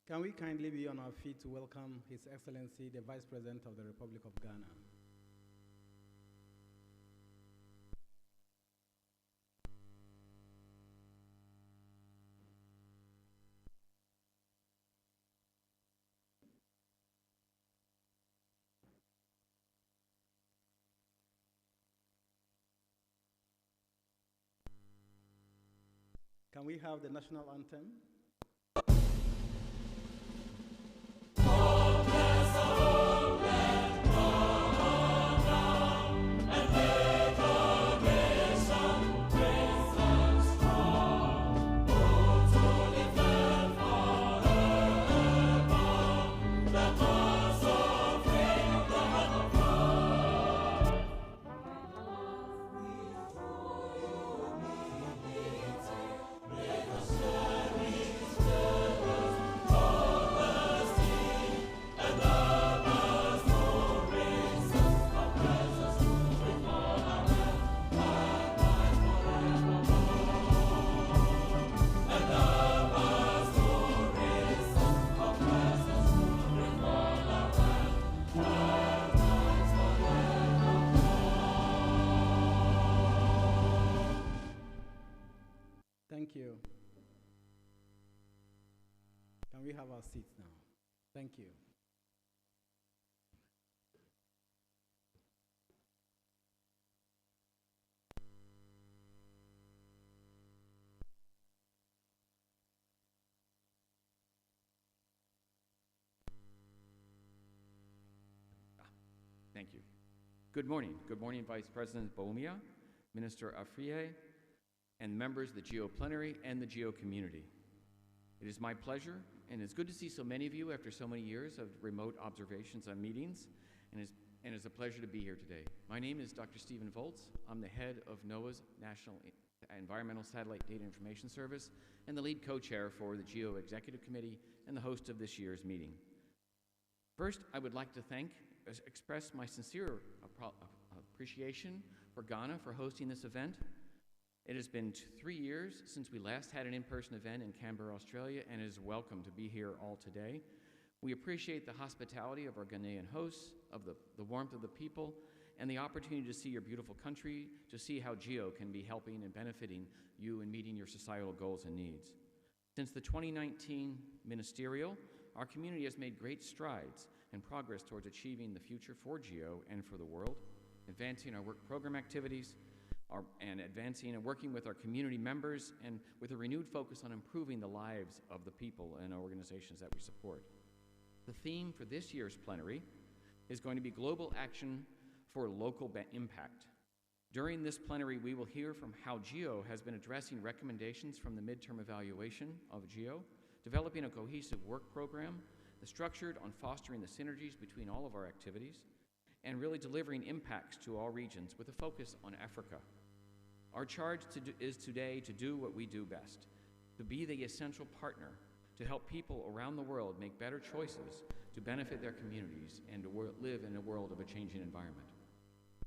Can we kindly be on our feet to welcome His Excellency, the Vice President of the Republic of Ghana? Can we have the national anthem? Thank you. Can we have our seats now? Thank you. Thank you. Good morning. Good morning, Vice President Bawumia, Minister Afriyie, and members of the GEO plenary and the GEO community. It is my pleasure, and it's good to see so many of you after so many years of remote observations on meetings, and it's a pleasure to be here today. My name is Dr. Stephen Volz. I'm the head of NOAA's National Environmental Satellite Data Information Service and the lead co-chair for the GEO Executive Committee and the host of this year's meeting. First, I would like to express my sincere appreciation for Ghana for hosting this event. It has been 3 years since we last had an in-person event in Canberra, Australia, and it is welcome to be here all today. We appreciate the hospitality of our Ghanaian hosts, of the warmth of the people, and the opportunity to see your beautiful country, to see how GEO can be helping and benefiting you in meeting your societal goals and needs. Since the 2019 ministerial, our community has made great strides and progress towards achieving the future for GEO and for the world, advancing our work program activities, and advancing and working with our community members, and with a renewed focus on improving the lives of the people and organizations that we support. The theme for this year's plenary is going to be Global Action for Local Impact. During this plenary, we will hear from how GEO has been addressing recommendations from the midterm evaluation of GEO, developing a cohesive work program that's structured on fostering the synergies between all of our activities, and really delivering impacts to all regions with a focus on Africa. Our charge is today to do what we do best, to be the essential partner to help people around the world make better choices to benefit their communities and to live in a world of a changing environment.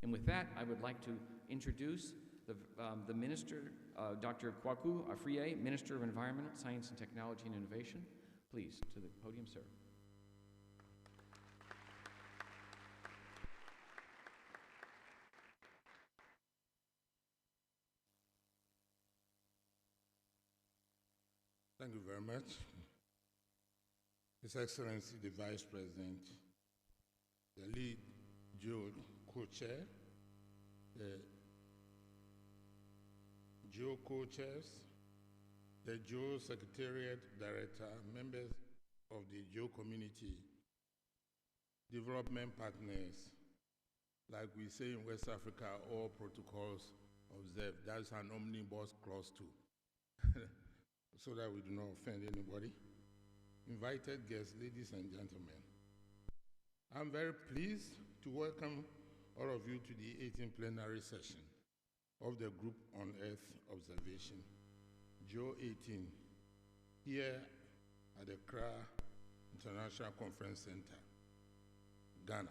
And with that, I would like to introduce the Minister, Dr. Kwaku Afriyie, Minister of Environment, Science and Technology and Innovation. Please, to the podium, sir. Thank you very much. His Excellency, the Vice President, the lead GEO co-chair, the GEO co-chairs, the GEO Secretariat Director, members of the GEO community, development partners, like we say in West Africa, all protocols observed. That's an omnibus clause too. So that we do not offend anybody. Invited guests, ladies and gentlemen, I'm very pleased to welcome all of you to the 18th plenary session of the Group on Earth Observation, GEO-18, here at the Accra International Conference Center, Ghana.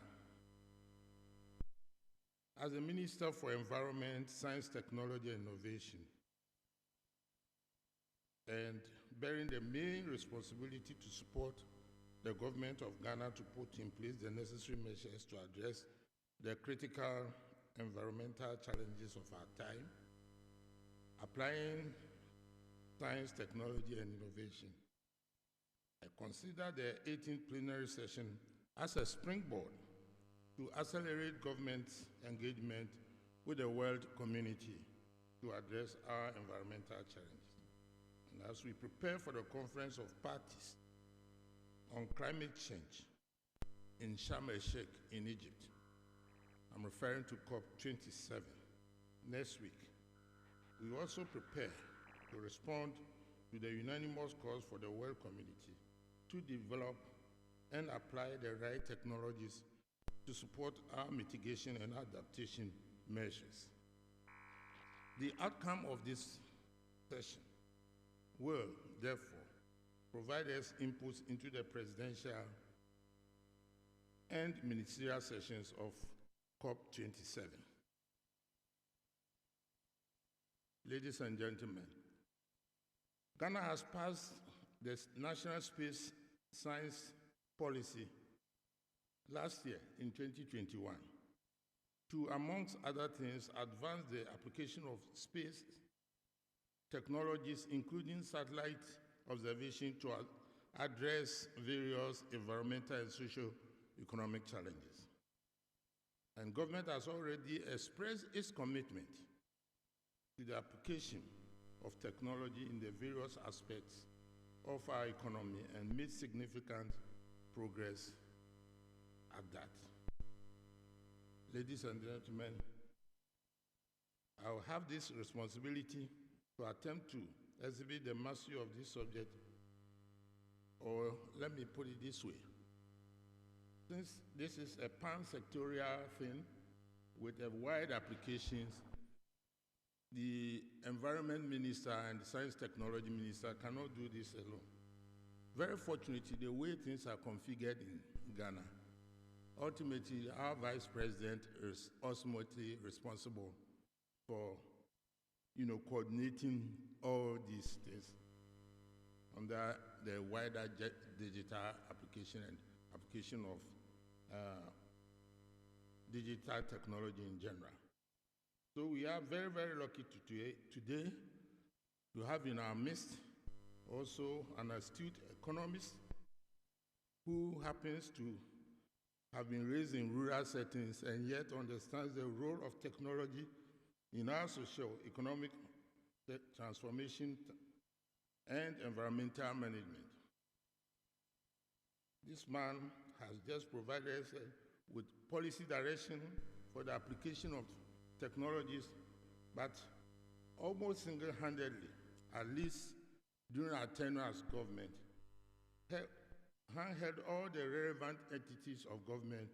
As the Minister for Environment, Science, Technology and Innovation, and bearing the main responsibility to support the government of Ghana to put in place the necessary measures to address the critical environmental challenges of our time, applying science, technology, and innovation. I consider the 18th plenary session as a springboard to accelerate government engagement with the world community to address our environmental challenges. And as we prepare for the Conference of Parties on Climate Change in Sharm el-Sheikh in Egypt, I'm referring to COP27 next week, we also prepare to respond to the unanimous calls for the world community to develop and apply the right technologies to support our mitigation and adaptation measures. The outcome of this session will, therefore, provide us inputs into the presidential and ministerial sessions of COP27. Ladies and gentlemen, Ghana has passed the National Space Science Policy last year in 2021 to, amongst other things, advance the application of space technologies, including satellite observation, to address various environmental and socio-economic challenges. And government has already expressed its commitment to the application of technology in the various aspects of our economy and made significant progress at that. Ladies and gentlemen, I will have this responsibility to attempt to exhibit the mastery of this subject, or let me put it this way. Since this is a pan-sectorial thing with a wide applications, the Environment Minister and the Science Technology Minister cannot do this alone. Very fortunately, the way things are configured in Ghana, ultimately, our Vice President is ultimately responsible for, coordinating all these things under the wider digital application and application of digital technology in general. So we are very, very lucky today to have in our midst also an astute economist who happens to have been raised in rural settings and yet understands the role of technology in our socio-economic transformation and environmental management. This man has just provided us with policy direction for the application of technologies, but almost single-handedly, at least during our tenure as government, handheld all the relevant entities of government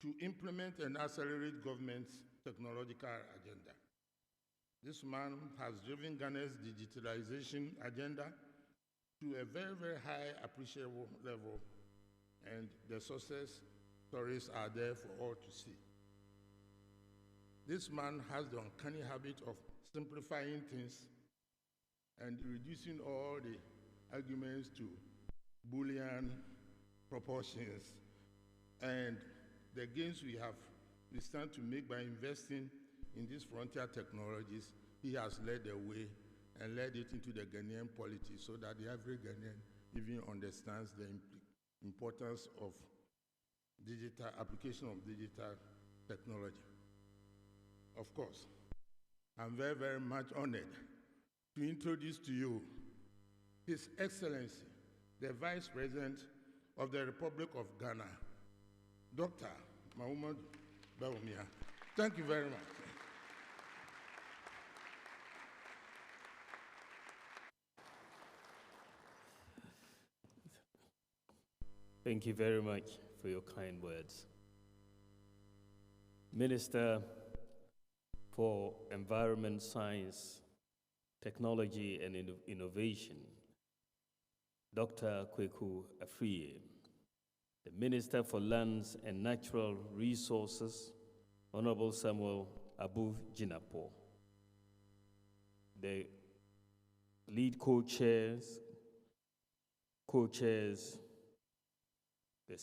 to implement and accelerate government's technological agenda. This man has driven Ghana's digitalization agenda to a very, very high appreciable level, and the success stories are there for all to see. This man has the uncanny habit of simplifying things and reducing all the arguments to Boolean proportions. And the gains we stand to make by investing in these frontier technologies, he has led the way and led it into the Ghanaian polity so that the average Ghanaian even understands the importance of digital application of digital technology. Of course, I'm very, very much honored to introduce to you His Excellency, the Vice President of the Republic of Ghana, Dr. Mahmoud Bawumia. Thank you very much. Thank you very much for your kind words. Minister for Environment, Science, Technology and Innovation, Dr. Kweku Afriye, the Minister for Lands and Natural Resources, Honorable Samuel Abu Jinapo, the lead co-chairs, the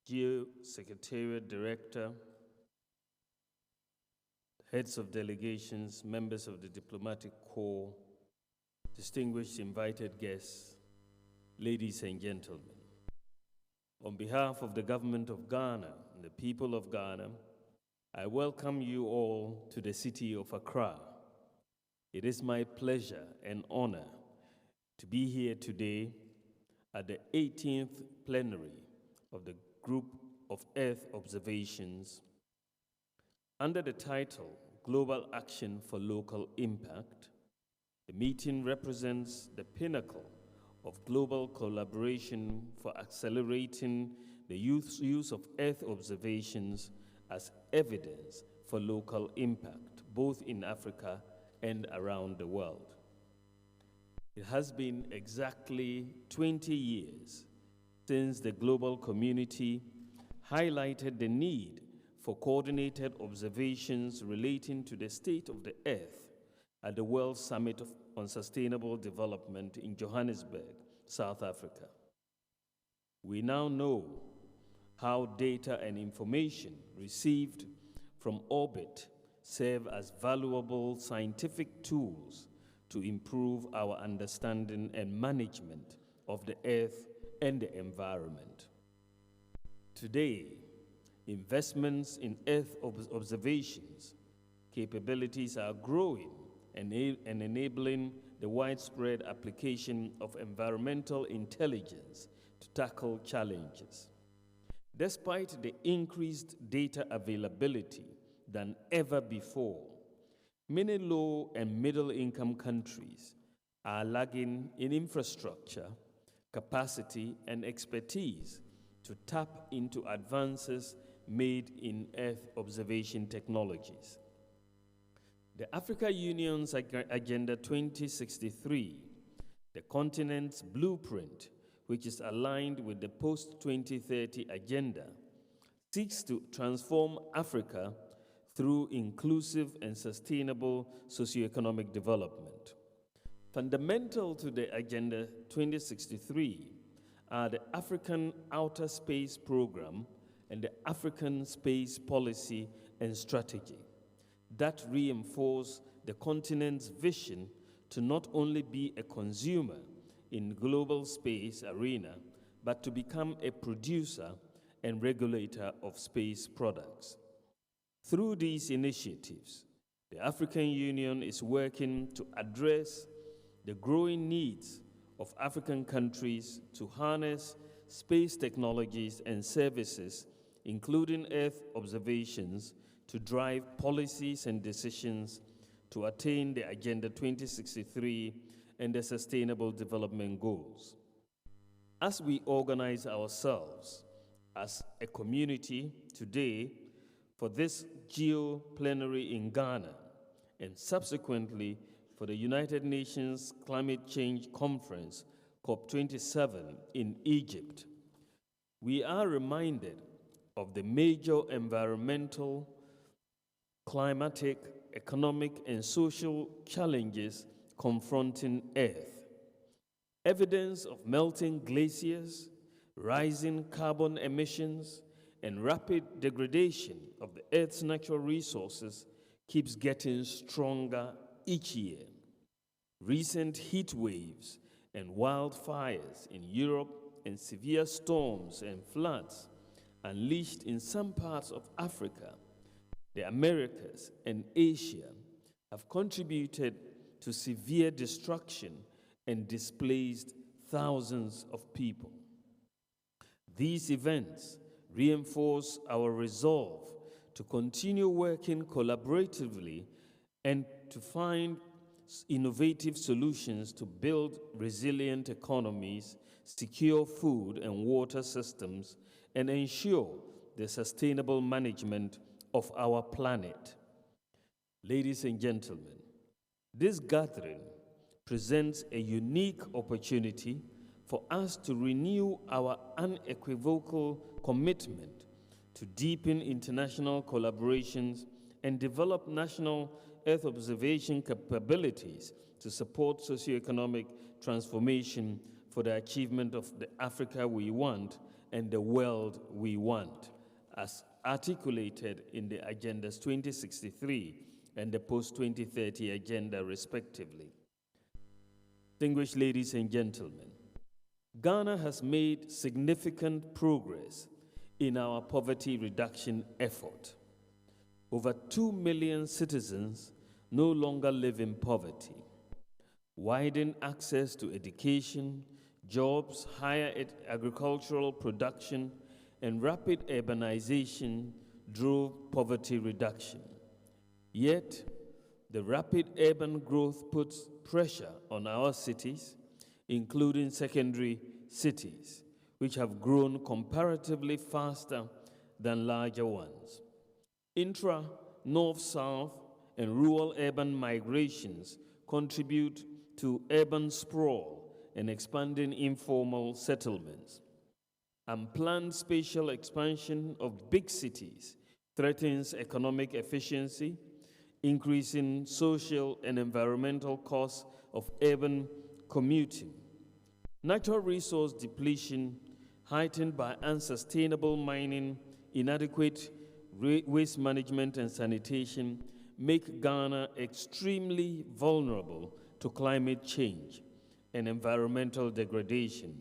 GEO Secretariat Director, heads of delegations, members of the diplomatic corps, distinguished invited guests, ladies and gentlemen. On behalf of the government of Ghana and the people of Ghana, I welcome you all to the city of Accra. It is my pleasure and honor to be here today at the 18th plenary of the Group of Earth Observations under the title Global Action for Local Impact. The meeting represents the pinnacle of global collaboration for accelerating the use of Earth observations as evidence for local impact, both in Africa and around the world. It has been exactly 20 years since the global community highlighted the need for coordinated observations relating to the state of the Earth at the World Summit on Sustainable Development in Johannesburg, South Africa. We now know how data and information received from orbit serve as valuable scientific tools to improve our understanding and management of the Earth and the environment. Today, investments in Earth observations capabilities are growing and enabling the widespread application of environmental intelligence to tackle challenges. Despite the increased data availability than ever before, many low and middle-income countries are lagging in infrastructure, capacity, and expertise to tap into advances made in Earth observation technologies. The Africa Union's Agenda 2063, the continent's blueprint, which is aligned with the post-2030 agenda, seeks to transform Africa through inclusive and sustainable socioeconomic development. Fundamental to the Agenda 2063 are the African Outer Space Program and the African Space Policy and Strategy that reinforce the continent's vision to not only be a consumer in global space arena, but to become a producer and regulator of space products. Through these initiatives, the African Union is working to address the growing needs of African countries to harness space technologies and services, including Earth observations, to drive policies and decisions to attain the Agenda 2063 and the Sustainable Development Goals. As we organize ourselves as a community today for this GEO plenary in Ghana and subsequently for the United Nations Climate Change Conference, COP27 in Egypt, we are reminded of the major environmental, climatic, economic, and social challenges confronting Earth. Evidence of melting glaciers, rising carbon emissions, and rapid degradation of the Earth's natural resources keeps getting stronger each year. Recent heat waves and wildfires in Europe and severe storms and floods unleashed in some parts of Africa, the Americas, and Asia have contributed to severe destruction and displaced thousands of people. These events reinforce our resolve to continue working collaboratively and to find innovative solutions to build resilient economies, secure food and water systems, and ensure the sustainable management of our planet. Ladies and gentlemen, this gathering presents a unique opportunity for us to renew our unequivocal commitment to deepen international collaborations and develop national Earth observation capabilities to support socioeconomic transformation for the achievement of the Africa we want and the world we want, as articulated in the Agendas 2063 and the Post-2030 Agenda, respectively. Distinguished ladies and gentlemen, Ghana has made significant progress in our poverty reduction effort. Over 2 million citizens no longer live in poverty. Widened access to education, jobs, higher agricultural production, and rapid urbanization drove poverty reduction. Yet, the rapid urban growth puts pressure on our cities, including secondary cities, which have grown comparatively faster than larger ones. Intra, north-south, and rural-urban migrations contribute to urban sprawl and expanding informal settlements. Unplanned spatial expansion of big cities threatens economic efficiency, increasing social and environmental costs of urban commuting. Natural resource depletion, heightened by unsustainable mining, inadequate waste management and sanitation, make Ghana extremely vulnerable to climate change and environmental degradation,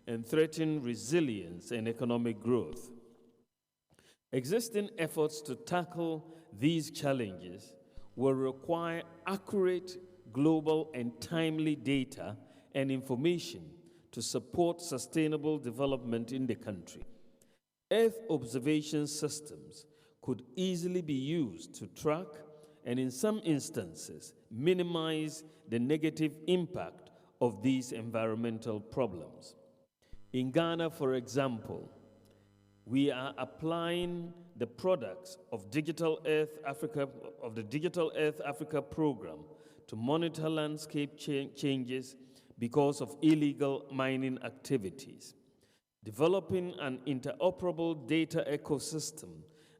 and threaten resilience and economic growth. Existing efforts to tackle these challenges will require accurate, global, and timely data and information to support sustainable development in the country. Earth observation systems could easily be used to track and, in some instances, minimize the negative impact of these environmental problems. In Ghana, for example, we are applying the products of the Digital Earth Africa program to monitor landscape changes because of illegal mining activities. Developing an interoperable data ecosystem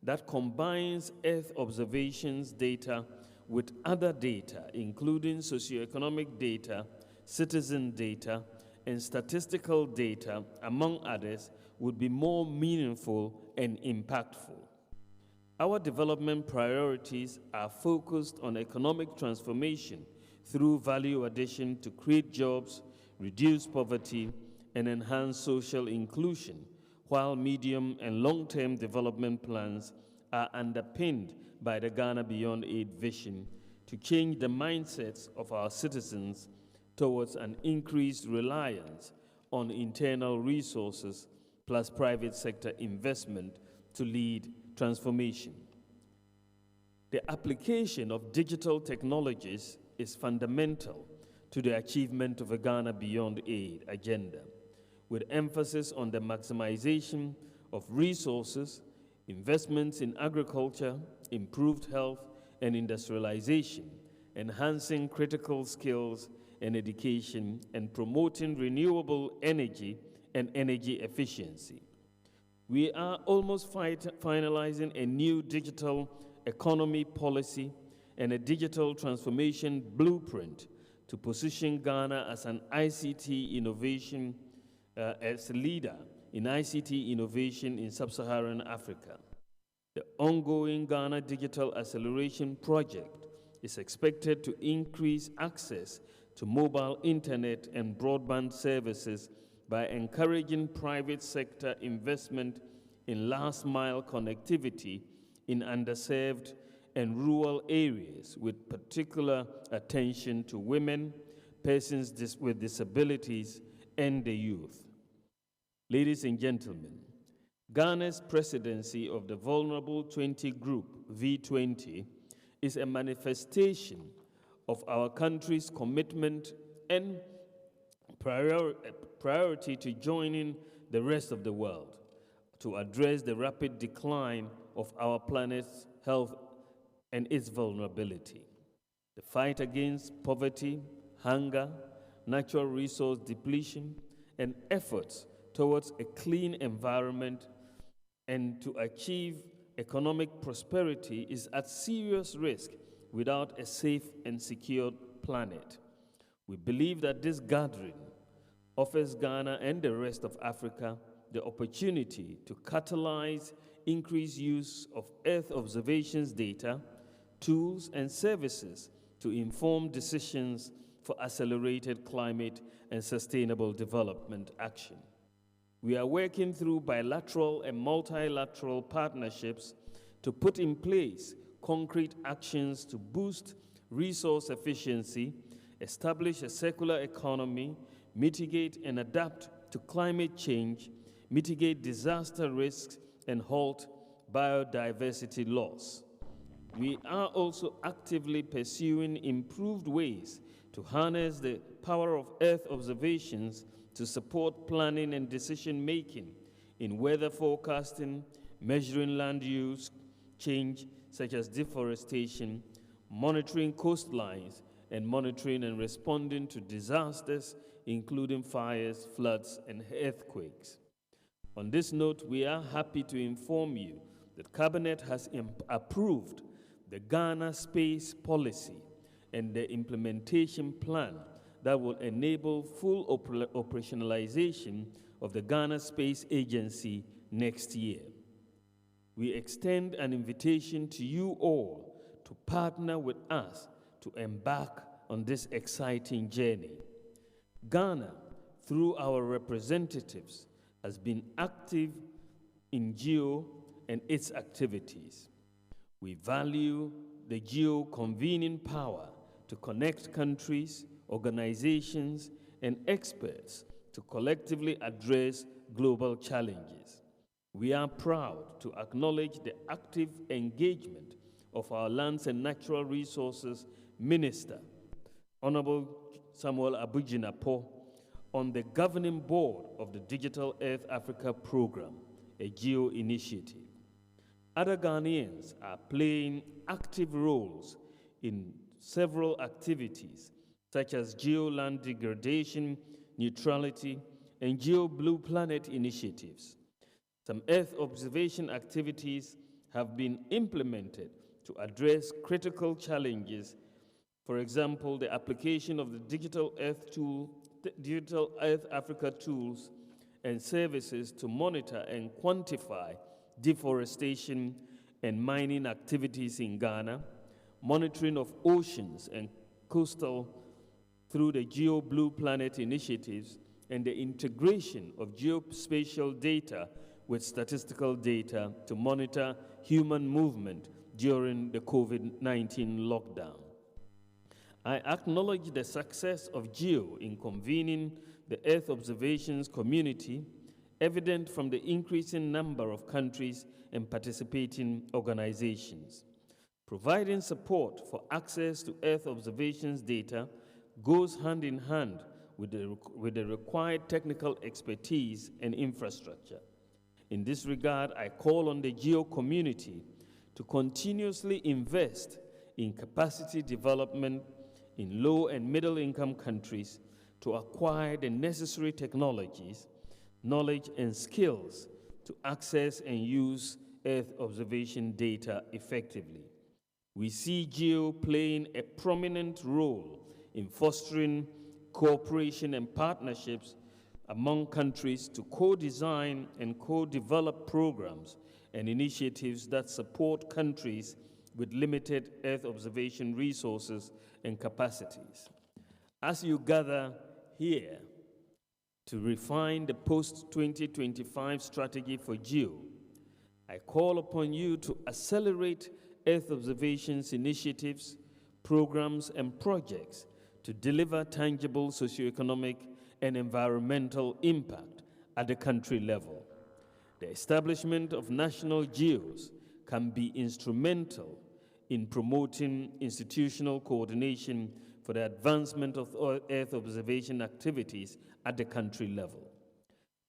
that combines Earth observations data with other data, including socioeconomic data, citizen data, and statistical data, among others, would be more meaningful and impactful. Our development priorities are focused on economic transformation through value addition to create jobs, reduce poverty, and enhance social inclusion, while medium and long-term development plans are underpinned by the Ghana Beyond Aid vision to change the mindsets of our citizens towards an increased reliance on internal resources plus private sector investment to lead transformation. The application of digital technologies is fundamental to the achievement of a Ghana Beyond Aid agenda, with emphasis on the maximization of resources, investments in agriculture, improved health and industrialization, enhancing critical skills and education, and promoting renewable energy and energy efficiency. We are almost finalizing a new digital economy policy and a digital transformation blueprint to position Ghana as an ICT innovation, as a leader in ICT innovation in sub-Saharan Africa. The ongoing Ghana Digital Acceleration Project is expected to increase access to mobile internet and broadband services by encouraging private sector investment in last-mile connectivity in underserved and rural areas, with particular attention to women, persons with disabilities, and the youth. Ladies and gentlemen, Ghana's presidency of the Vulnerable 20 Group, V20, is a manifestation of our country's commitment and priority to joining the rest of the world to address the rapid decline of our planet's health and its vulnerability. The fight against poverty, hunger, natural resource depletion, and efforts towards a clean environment and to achieve economic prosperity is at serious risk without a safe and secure planet. We believe that this gathering offers Ghana and the rest of Africa the opportunity to catalyze increased use of Earth observations data, tools, and services to inform decisions for accelerated climate and sustainable development action. We are working through bilateral and multilateral partnerships to put in place concrete actions to boost resource efficiency, establish a circular economy, mitigate and adapt to climate change, mitigate disaster risks, and halt biodiversity loss. We are also actively pursuing improved ways to harness the power of Earth observations to support planning and decision-making in weather forecasting, measuring land use change such as deforestation, monitoring coastlines, and monitoring and responding to disasters, including fires, floods, and earthquakes. On this note, we are happy to inform you that Cabinet has approved the Ghana Space Policy and the implementation plan that will enable full operationalization of the Ghana Space Agency next year. We extend an invitation to you all to partner with us to embark on this exciting journey. Ghana, through our representatives, has been active in GEO and its activities. We value the GEO convening power to connect countries, organizations, and experts to collectively address global challenges. We are proud to acknowledge the active engagement of our Lands and Natural Resources Minister, Honorable Samuel Abujinapo, on the governing board of the Digital Earth Africa Program, a GEO initiative. Other Ghanaians are playing active roles in several activities, such as GEO land degradation, neutrality, and GEO Blue Planet initiatives. Some Earth observation activities have been implemented to address critical challenges. For example, the application of the Digital Earth Africa tools and services to monitor and quantify deforestation and mining activities in Ghana, monitoring of oceans and coastal through the GEO Blue Planet initiatives, and the integration of geospatial data with statistical data to monitor human movement during the COVID-19 lockdown. I acknowledge the success of GEO in convening the Earth observations community, evident from the increasing number of countries and participating organizations. Providing support for access to Earth observations data goes hand in hand with the required technical expertise and infrastructure. In this regard, I call on the GEO community to continuously invest in capacity development in low and middle income countries to acquire the necessary technologies, knowledge, and skills to access and use Earth observation data effectively. We see GEO playing a prominent role in fostering cooperation and partnerships among countries to co-design and co-develop programs and initiatives that support countries with limited Earth observation resources and capacities. As you gather here to refine the post-2025 strategy for GEO, I call upon you to accelerate Earth observations initiatives, programs, and projects to deliver tangible socioeconomic and environmental impact at the country level. The establishment of national GEOs can be instrumental in promoting institutional coordination for the advancement of Earth observation activities at the country level.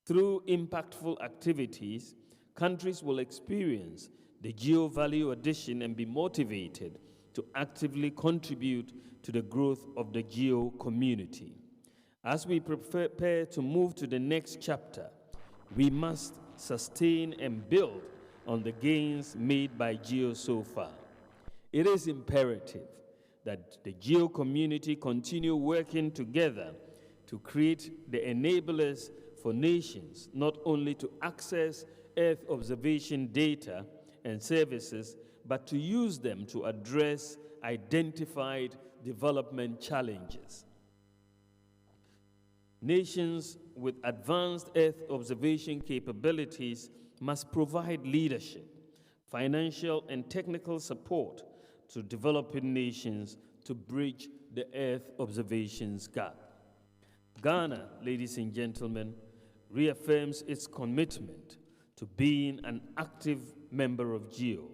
Through impactful activities, countries will experience the GEO value addition and be motivated to actively contribute to the growth of the GEO community. As we prepare to move to the next chapter, we must sustain and build on the gains made by GEO so far. It is imperative that the GEO community continue working together to create the enablers for nations not only to access Earth observation data and services, but to use them to address identified development challenges. Nations with advanced Earth observation capabilities must provide leadership, financial and technical support to developing nations to bridge the Earth observations gap. Ghana, ladies and gentlemen, reaffirms its commitment to being an active member of GEO,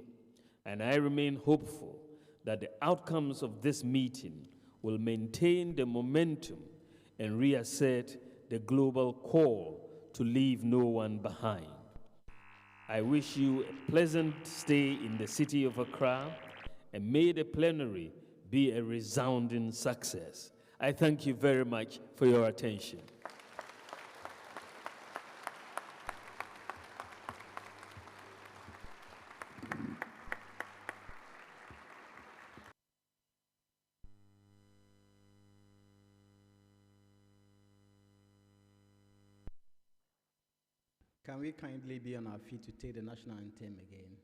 and I remain hopeful that the outcomes of this meeting will maintain the momentum and reassert the global call to leave no one behind. I wish you a pleasant stay in the city of Accra, and may the plenary be a resounding success. I thank you very much for your attention. Can we kindly be on our feet to take the national anthem again?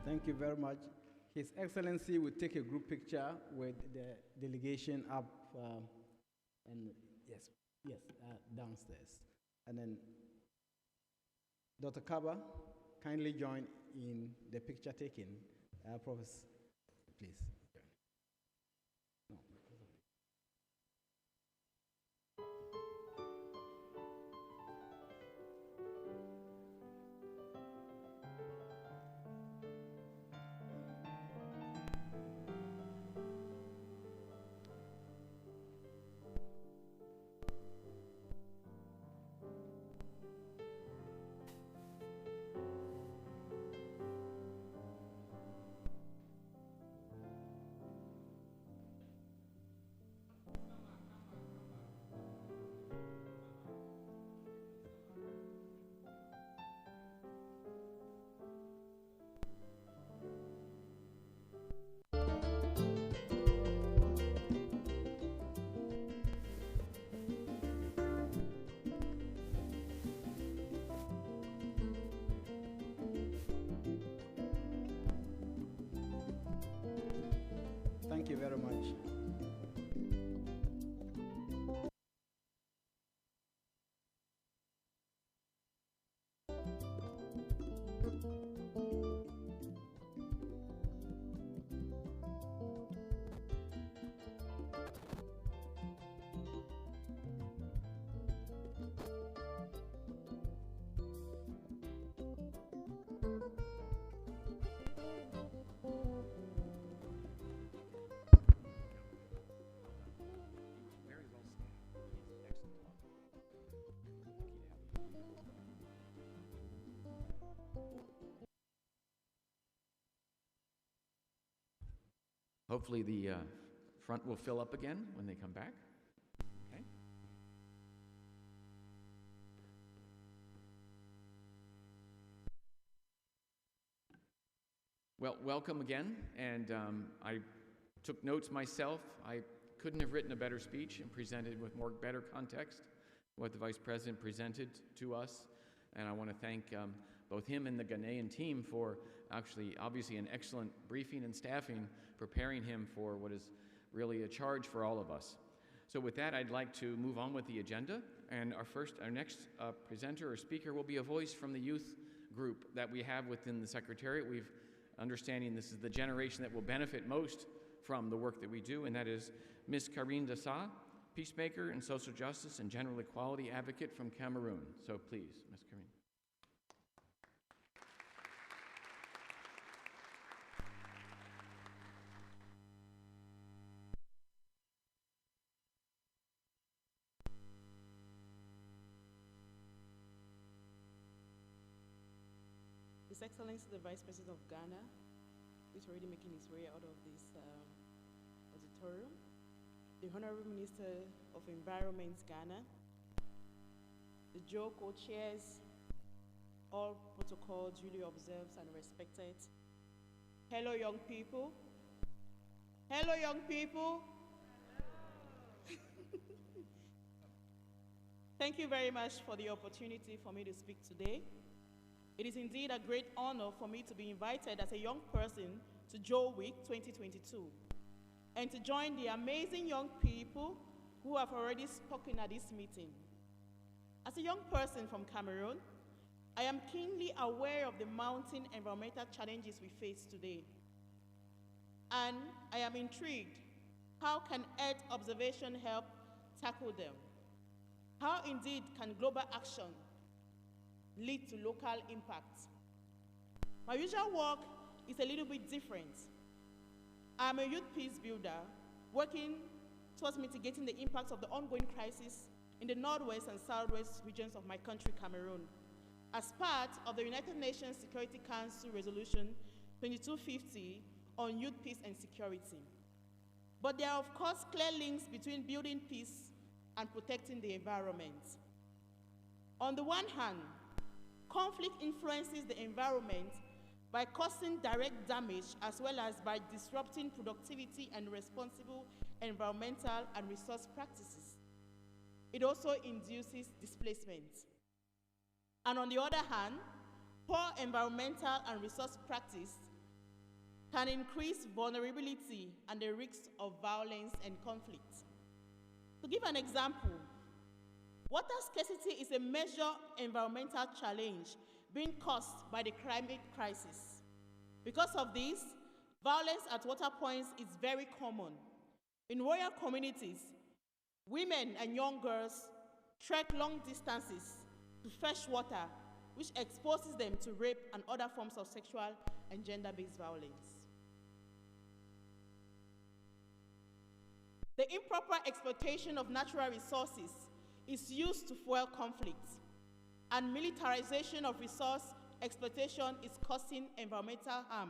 Thank you very much. His Excellency will take a group picture with the delegation up and downstairs. And then Dr. Kaba, kindly join in the picture taking. Professor, please. No. Thank you very much. Hopefully the front will fill up again when they come back. Okay. Well, welcome again, and I took notes myself. I couldn't have written a better speech and presented with better context what the Vice President presented to us, and I want to thank both him and the Ghanaian team for obviously an excellent briefing and staffing, preparing him for what is really a charge for all of us. So with that, I'd like to move on with the agenda, and our next presenter or speaker will be a voice from the youth group that we have within the Secretariat. We've understanding this is the generation that will benefit most from the work that we do, and that is Ms. Karine Dassa, peacemaker and social justice and general equality advocate from Cameroon. So please, Ms. Karine. His Excellency the Vice President of Ghana, who is already making his way out of this auditorium, the Honorable Minister of Environment, Ghana, the GEO co-chairs, all protocol duly observed and respected. Hello, young people. Hello, young people. Thank you very much for the opportunity for me to speak today. It is indeed a great honor for me to be invited as a young person to GEO Week 2022 and to join the amazing young people who have already spoken at this meeting. As a young person from Cameroon, I am keenly aware of the mounting environmental challenges we face today. And I am intrigued, how can Earth observation help tackle them? How indeed can global action lead to local impact? My usual work is a little bit different. I'm a youth peace builder working towards mitigating the impacts of the ongoing crisis in the northwest and southwest regions of my country, Cameroon, as part of the United Nations Security Council Resolution 2250 on youth peace and security. But there are, of course, clear links between building peace and protecting the environment. On the one hand, conflict influences the environment by causing direct damage as well as by disrupting productivity and responsible environmental and resource practices. It also induces displacement. And on the other hand, poor environmental and resource practice can increase vulnerability and the risks of violence and conflict. To give an example, water scarcity is a major environmental challenge being caused by the climate crisis. Because of this, violence at water points is very common. In rural communities, women and young girls trek long distances to fetch water, which exposes them to rape and other forms of sexual and gender-based violence. The improper exploitation of natural resources is used to fuel conflict, and militarization of resource exploitation is causing environmental harm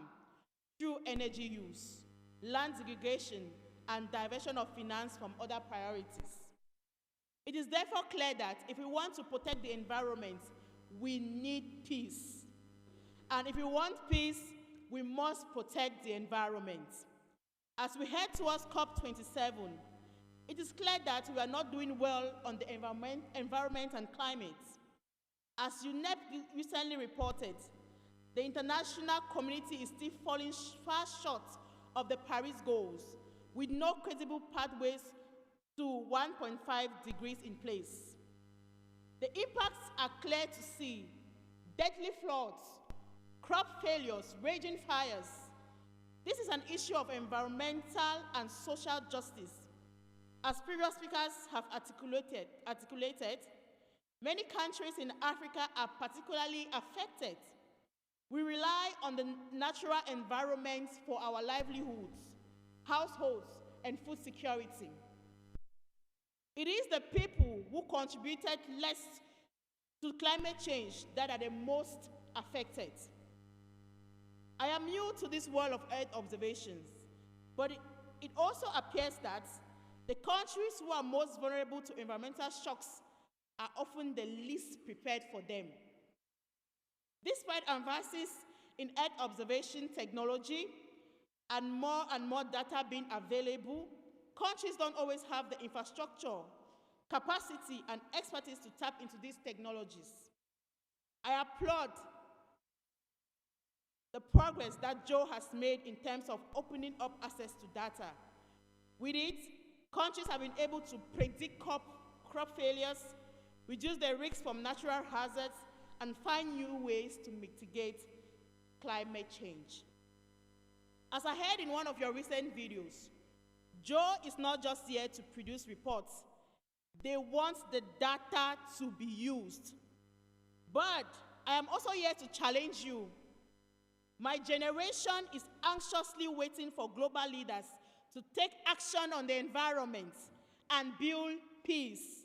through energy use, land degradation, and diversion of finance from other priorities. It is therefore clear that if we want to protect the environment, we need peace. And if we want peace, we must protect the environment. As we head towards COP27, it is clear that we are not doing well on the environment and climate. As UNEP recently reported, the international community is still falling far short of the Paris goals, with no credible pathways to 1.5 degrees in place. The impacts are clear to see: deadly floods, crop failures, raging fires. This is an issue of environmental and social justice. As previous speakers have articulated, many countries in Africa are particularly affected. We rely on the natural environment for our livelihoods, households, and food security. It is the people who contributed less to climate change that are the most affected. I am new to this world of Earth observations, but it also appears that the countries who are most vulnerable to environmental shocks are often the least prepared for them. Despite advances in Earth observation technology and more data being available, countries don't always have the infrastructure, capacity, and expertise to tap into these technologies. I applaud the progress that GEO has made in terms of opening up access to data. With it, countries have been able to predict crop failures, reduce the risks from natural hazards, and find new ways to mitigate climate change. As I heard in one of your recent videos, GEO is not just here to produce reports. They want the data to be used. But I am also here to challenge you. My generation is anxiously waiting for global leaders to take action on the environment and build peace.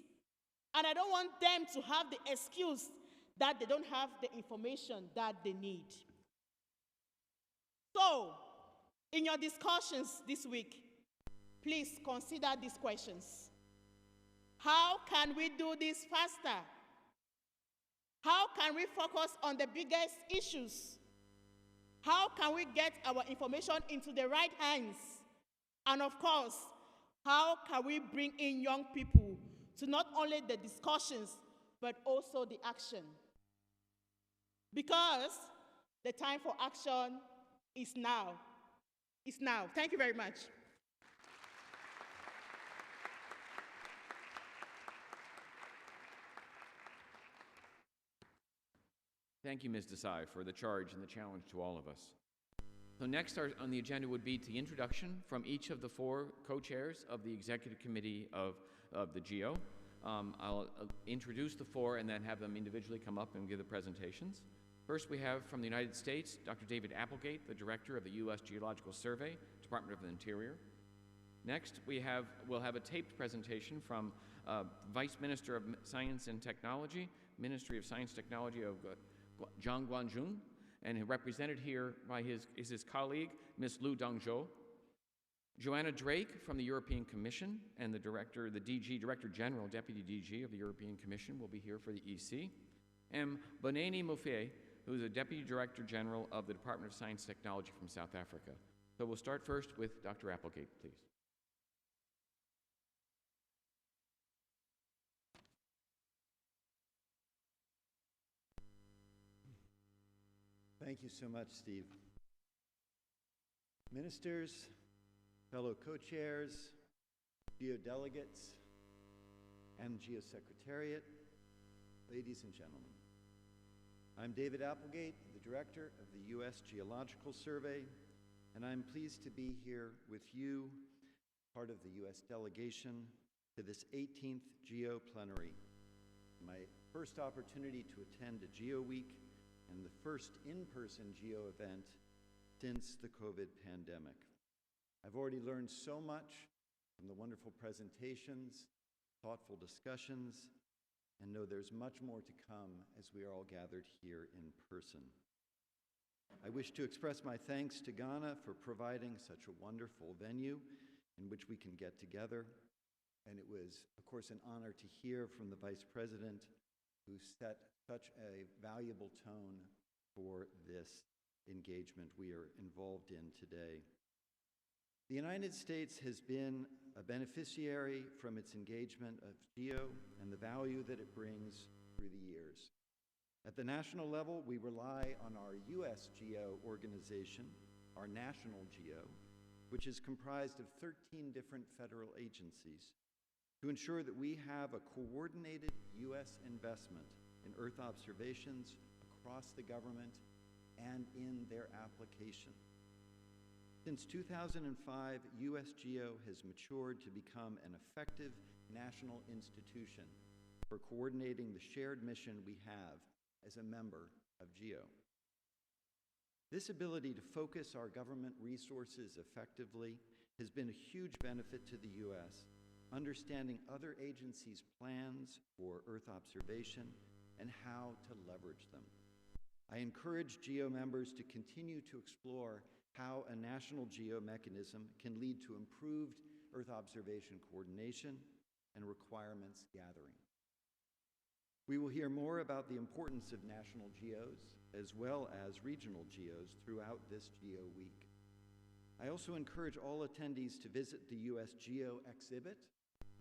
And I don't want them to have the excuse that they don't have the information that they need. So, in your discussions this week, please consider these questions. How can we do this faster? How can we focus on the biggest issues? How can we get our information into the right hands? And of course, how can we bring in young people to not only the discussions, but also the action? Because the time for action is now. It's now. Thank you very much. Thank you, Ms. Desai, for the charge and the challenge to all of us. So next on the agenda would be the introduction from each of the four co-chairs of the Executive Committee of the GEO. I'll introduce the four and then have them individually come up and give the presentations. First, we have from the United States, Dr. David Applegate, the Director of the U.S. Geological Survey, Department of the Interior. Next, we'll have a taped presentation from Vice Minister of Science and Technology, Ministry of Science and Technology of Zhang Guanjun, and represented here by his colleague, Ms. Lu Dongzhou. Joanna Drake from the European Commission and the Director General, Deputy DG of the European Commission will be here for the EC. And Bonani Mofé, who is the Deputy Director General of the Department of Science and Technology from South Africa. So we'll start first with Dr. Applegate, please. Thank you so much, Steve. Ministers, fellow co-chairs, GEO delegates, and GEO Secretariat, ladies and gentlemen. I'm David Applegate, the Director of the U.S. Geological Survey, and I'm pleased to be here with you, part of the U.S. delegation, to this 18th GEO plenary. My first opportunity to attend a GEO Week and the first in-person GEO event since the COVID pandemic. I've already learned so much from the wonderful presentations, thoughtful discussions, and know there's much more to come as we are all gathered here in person. I wish to express my thanks to Ghana for providing such a wonderful venue in which we can get together. And it was, of course, an honor to hear from the Vice President who set such a valuable tone for this engagement we are involved in today. The United States has been a beneficiary from its engagement of GEO and the value that it brings through the years. At the national level, we rely on our U.S. GEO organization, our national GEO, which is comprised of 13 different federal agencies, to ensure that we have a coordinated U.S. investment in Earth observations across the government and in their application. Since 2005, U.S. GEO has matured to become an effective national institution for coordinating the shared mission we have as a member of GEO. This ability to focus our government resources effectively has been a huge benefit to the U.S., understanding other agencies' plans for Earth observation and how to leverage them. I encourage GEO members to continue to explore how a national GEO mechanism can lead to improved Earth observation coordination and requirements gathering. We will hear more about the importance of national GEOs as well as regional GEOs throughout this GEO Week. I also encourage all attendees to visit the U.S. GEO exhibit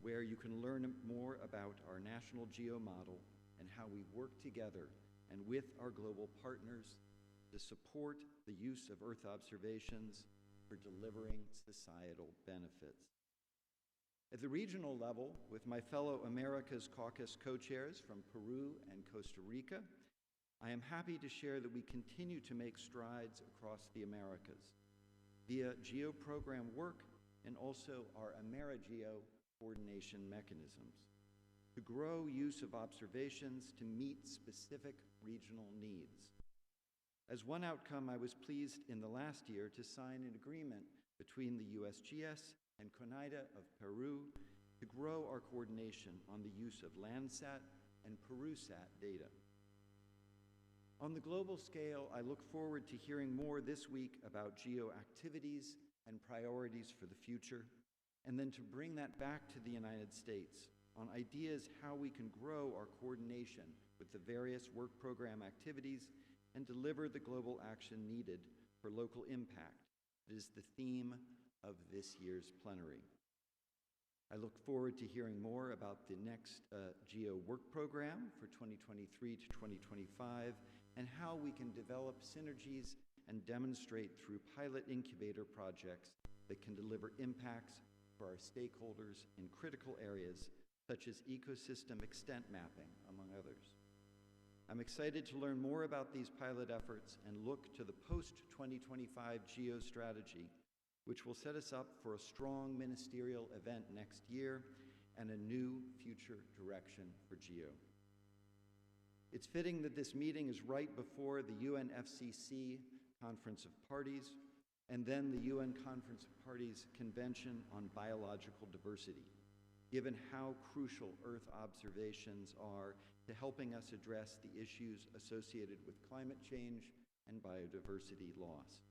where you can learn more about our national GEO model and how we work together and with our global partners to support the use of Earth observations for delivering societal benefits. At the regional level, with my fellow Americas Caucus co-chairs from Peru and Costa Rica, I am happy to share that we continue to make strides across the Americas via GEO program work and also our AmeriGEO coordination mechanisms to grow use of observations to meet specific regional needs. As one outcome, I was pleased in the last year to sign an agreement between the USGS and CONIDA of Peru to grow our coordination on the use of Landsat and PeruSat data. On the global scale, I look forward to hearing more this week about GEO activities and priorities for the future, and then to bring that back to the United States on ideas how we can grow our coordination with the various work program activities and deliver the global action needed for local impact. It is the theme of this year's plenary. I look forward to hearing more about the next GEO work program for 2023 to 2025 and how we can develop synergies and demonstrate through pilot incubator projects that can deliver impacts for our stakeholders in critical areas such as ecosystem extent mapping, among others. I'm excited to learn more about these pilot efforts and look to the post-2025 GEO strategy, which will set us up for a strong ministerial event next year and a new future direction for GEO. It's fitting that this meeting is right before the UNFCCC Conference of Parties and then the UN Conference of Parties Convention on Biological Diversity, given how crucial Earth observations are to helping us address the issues associated with climate change and biodiversity loss.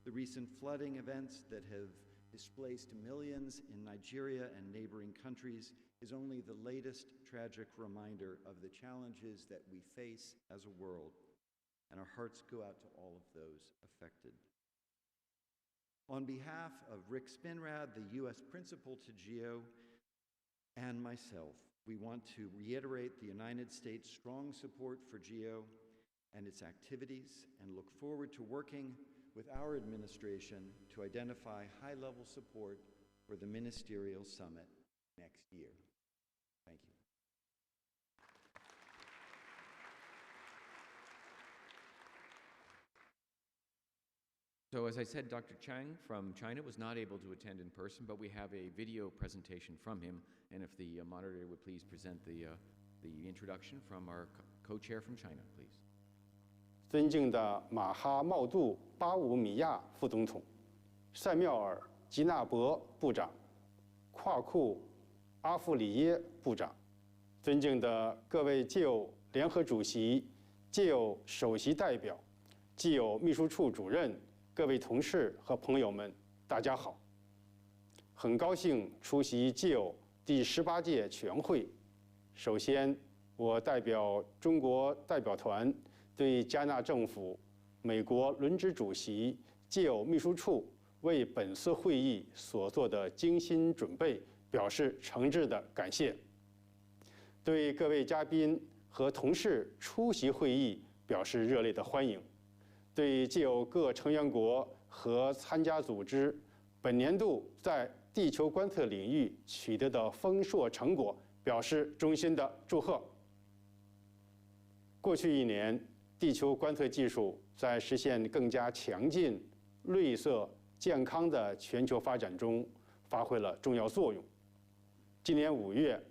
The recent flooding events that have displaced millions in Nigeria and neighboring countries is only the latest tragic reminder of the challenges that we face as a world, and our hearts go out to all of those affected. On behalf of Rick Spinrad, the U.S. Principal to GEO, and myself, we want to reiterate the United States' strong support for GEO and its activities and look forward to working with our administration to identify high-level support for the Ministerial Summit next year. Thank you. So as I said, Dr. Chang from China was not able to attend in person, but we have a video presentation from him. And if the moderator would please present the introduction from our co-chair from China, please. 尊敬的马哈茂杜巴武米亚副总统、塞缪尔吉纳伯部长、夸库阿夫里耶部长，尊敬的各位GEO联合主席、GEO首席代表、GEO秘书处主任、各位同事和朋友们，大家好！很高兴出席GEO第18届全会。首先，我代表中国代表团对加纳政府、美国轮值主席、GEO秘书处为本次会议所做的精心准备表示诚挚的感谢。对各位嘉宾和同事出席会议表示热烈的欢迎。对GEO各成员国和参加组织本年度在地球观测领域取得的丰硕成果表示衷心的祝贺。过去1年，地球观测技术在实现更加强劲、绿色、健康的全球发展中发挥了重要作用。今年5月，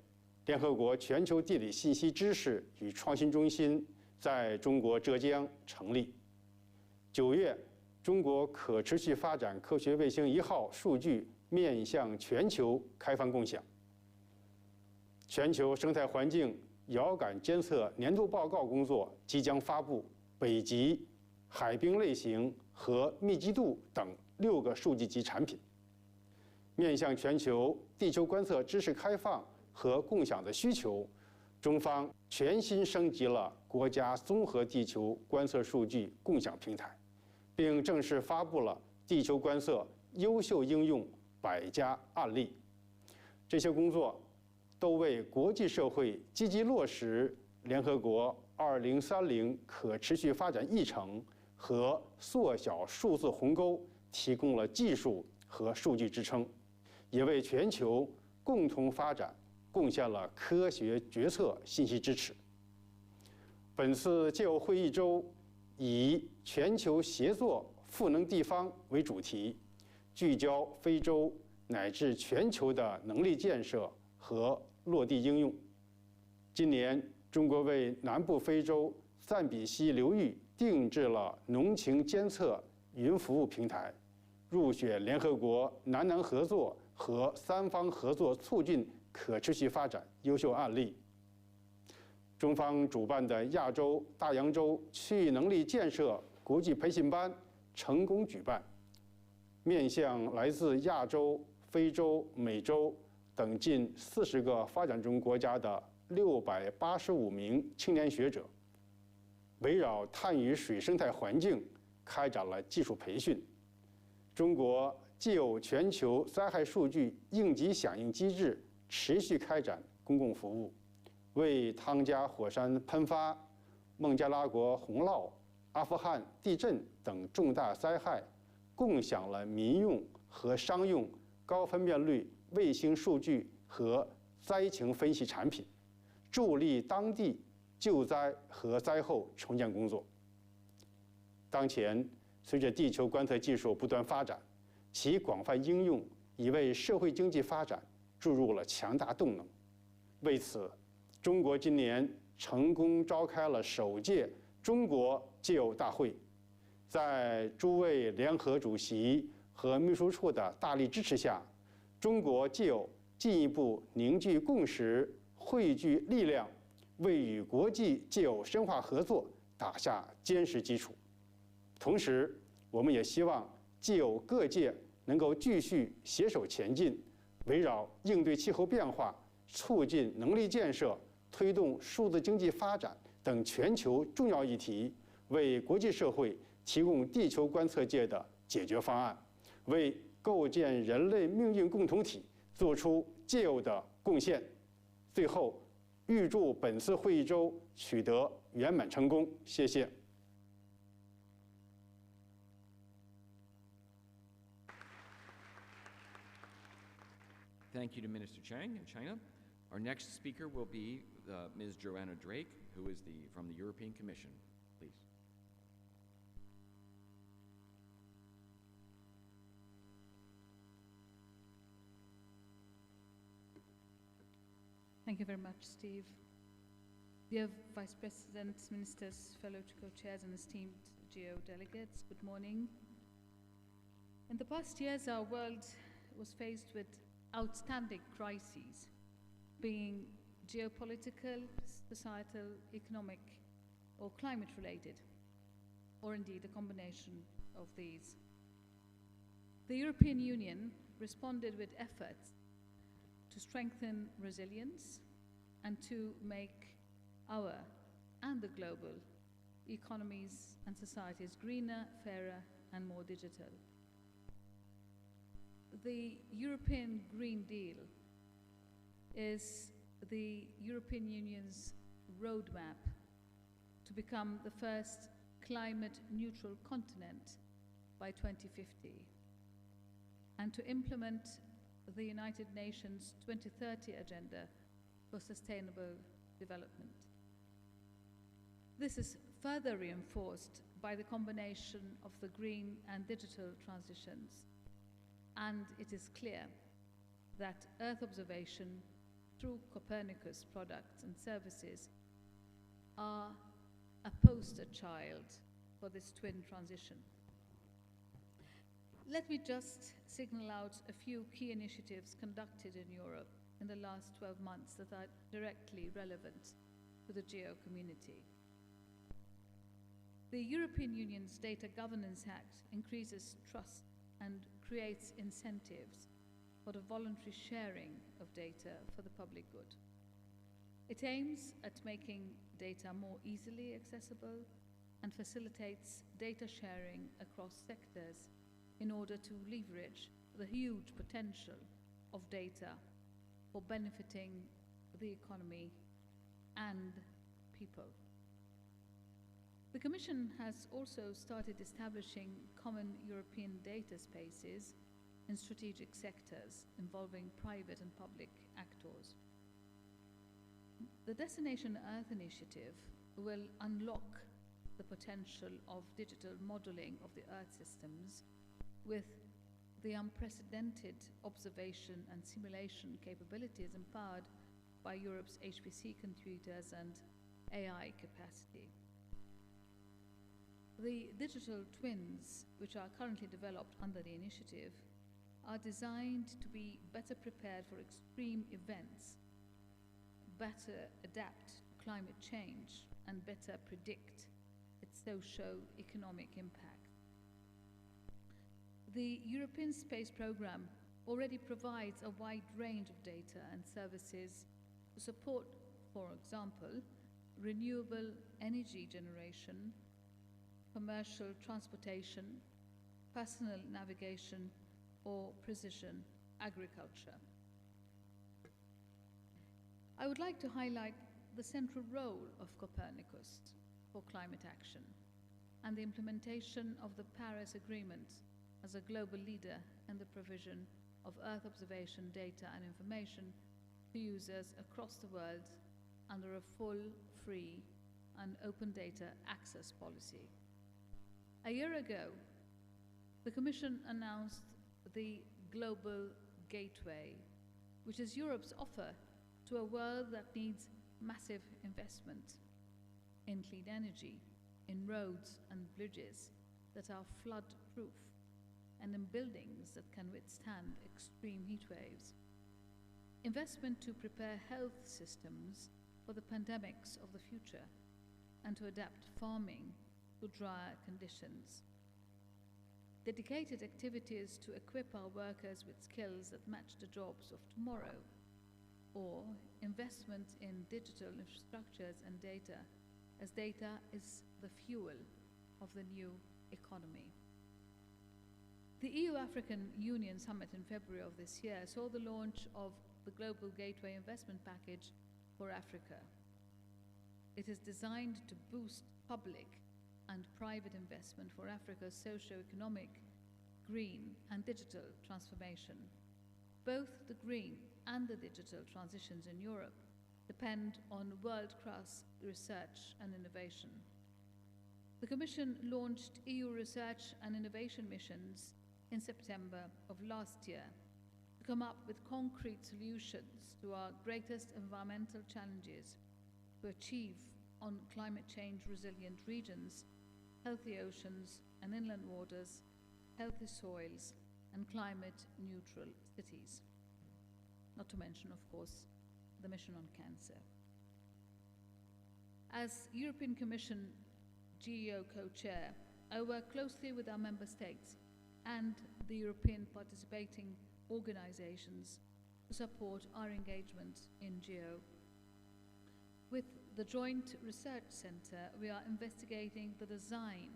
联合国全球地理信息知识与创新中心在中国浙江成立。9月，中国可持续发展科学卫星1号数据面向全球开放共享。全球生态环境遥感监测年度报告工作即将发布北极、海冰类型和密集度等6个数据集产品。面向全球地球观测知识开放和共享的需求，中方全新升级了国家综合地球观测数据共享平台，并正式发布了地球观测优秀应用100家案例。这些工作都为国际社会积极落实联合国2030可持续发展议程和缩小数字鸿沟提供了技术和数据支撑，也为全球共同发展贡献了科学决策信息支持。本次GEO会议周以全球协作赋能地方为主题，聚焦非洲乃至全球的能力建设和落地应用。今年，中国为南部非洲赞比西流域定制了农情监测云服务平台，入选联合国南南合作和三方合作促进可持续发展优秀案例。中方主办的亚洲大洋洲区域能力建设国际培训班成功举办，面向来自亚洲、非洲、美洲等近40个发展中国家的685名青年学者，围绕碳与水生态环境开展了技术培训。中国GEO全球灾害数据应急响应机制持续开展公共服务，为汤加火山喷发、孟加拉国洪涝、阿富汗地震等重大灾害，共享了民用和商用高分辨率卫星数据和灾情分析产品，助力当地救灾和灾后重建工作。当前，随着地球观测技术不断发展，其广泛应用已为社会经济发展注入了强大动能。为此，中国今年成功召开了首届中国GEO大会，在诸位联合主席和秘书处的大力支持下，中国GEO进一步凝聚共识、汇聚力量，为与国际GEO深化合作打下坚实基础。同时，我们也希望GEO各界能够继续携手前进，围绕应对气候变化、促进能力建设、推动数字经济发展等全球重要议题，为国际社会提供地球观测界的解决方案，为构建人类命运共同体做出GEO的贡献。最后，预祝本次会议周取得圆满成功。谢谢。Thank you to Minister Chang in China. Our next speaker will be Ms. Joanna Drake, who is from the European Commission. Please. Thank you very much, Steve. Dear Vice Presidents, Ministers, fellow co-chairs, and esteemed GEO delegates, good morning. In the past years, our world was faced with outstanding crises, being geopolitical, societal, economic, or climate-related, or indeed a combination of these. The European Union responded with efforts to strengthen resilience and to make our and the global economies and societies greener, fairer, and more digital. The European Green Deal is the European Union's roadmap to become the first climate-neutral continent by 2050 and to implement the United Nations 2030 Agenda for Sustainable Development. This is further reinforced by the combination of the green and digital transitions, and it is clear that Earth observation through Copernicus products and services are a poster child for this twin transition. Let me just signal out a few key initiatives conducted in Europe in the last 12 months that are directly relevant to the GEO community. The European Union's Data Governance Act increases trust and creates incentives for the voluntary sharing of data for the public good. It aims at making data more easily accessible and facilitates data sharing across sectors in order to leverage the huge potential of data for benefiting the economy and people. The Commission has also started establishing common European data spaces in strategic sectors involving private and public actors. The Destination Earth initiative will unlock the potential of digital modeling of the Earth systems with the unprecedented observation and simulation capabilities empowered by Europe's HPC computers and AI capacity. The digital twins, which are currently developed under the initiative, are designed to be better prepared for extreme events, better adapt to climate change, and better predict its socio-economic impact. The European Space Programme already provides a wide range of data and services to support, for example, renewable energy generation, commercial transportation, personal navigation, or precision agriculture. I would like to highlight the central role of Copernicus for climate action and the implementation of the Paris Agreement as a global leader in the provision of Earth observation data and information to users across the world under a full, free, and open data access policy. A year ago, the Commission announced the Global Gateway, which is Europe's offer to a world that needs massive investment in clean energy, in roads and bridges that are flood-proof, and in buildings that can withstand extreme heat waves. Investment to prepare health systems for the pandemics of the future and to adapt farming to drier conditions. Dedicated activities to equip our workers with skills that match the jobs of tomorrow, or investment in digital infrastructures and data, as data is the fuel of the new economy. The EU-African Union Summit in February of this year saw the launch of the Global Gateway Investment Package for Africa. It is designed to boost public and private investment for Africa's socio-economic, green, and digital transformation. Both the green and the digital transitions in Europe depend on world-class research and innovation. The Commission launched EU research and innovation missions in September of last year to come up with concrete solutions to our greatest environmental challenges to achieve on climate change resilient regions, healthy oceans and inland waters, healthy soils, and climate neutral cities. Not to mention, of course, the mission on cancer. As European Commission GEO co-chair, I work closely with our member states and the European participating organizations to support our engagement in GEO. With the Joint Research Center, we are investigating the design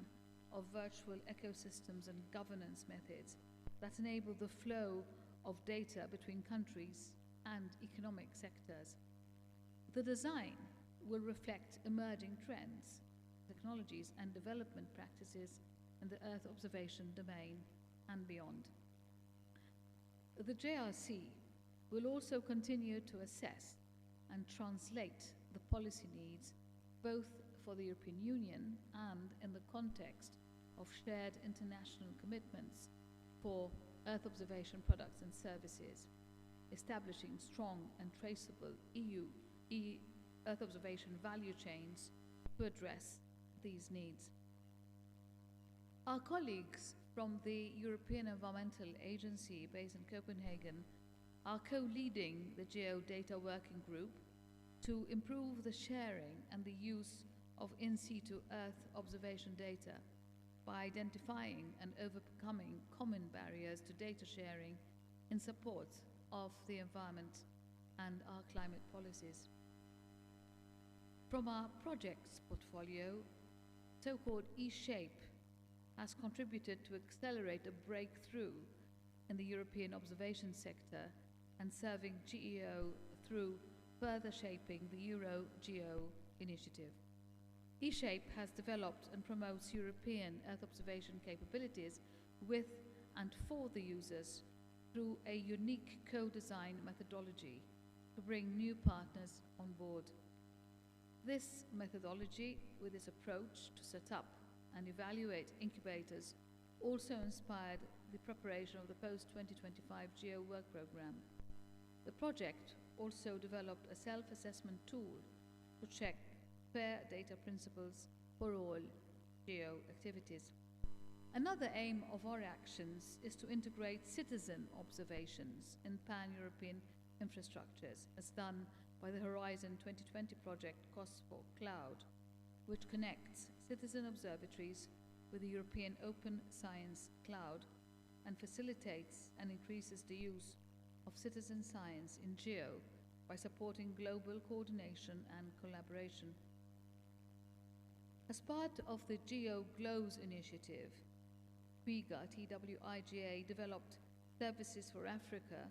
of virtual ecosystems and governance methods that enable the flow of data between countries and economic sectors. The design will reflect emerging trends, technologies, and development practices in the Earth observation domain and beyond. The JRC will also continue to assess and translate the policy needs both for the European Union and in the context of shared international commitments for Earth observation products and services, establishing strong and traceable EU Earth observation value chains to address these needs. Our colleagues from the European Environmental Agency based in Copenhagen are co-leading the GEO Data Working Group to improve the sharing and the use of in situ Earth observation data by identifying and overcoming common barriers to data sharing in support of the environment and our climate policies. From our projects portfolio, so-called E-Shape has contributed to accelerate a breakthrough in the European observation sector and serving GEO through further shaping the Euro-GEO initiative. eShape has developed and promotes European Earth observation capabilities with and for the users through a unique co-design methodology to bring new partners on board. This methodology, with its approach to set up and evaluate incubators, also inspired the preparation of the post-2025 GEO work program. The project also developed a self-assessment tool to check fair data principles for all GEO activities. Another aim of our actions is to integrate citizen observations in pan-European infrastructures, as done by the Horizon 2020 project COSFO Cloud, which connects citizen observatories with the European Open Science Cloud and facilitates and increases the use of citizen science in GEO by supporting global coordination and collaboration. As part of the GEO GLOWS initiative, TWIGA developed services for Africa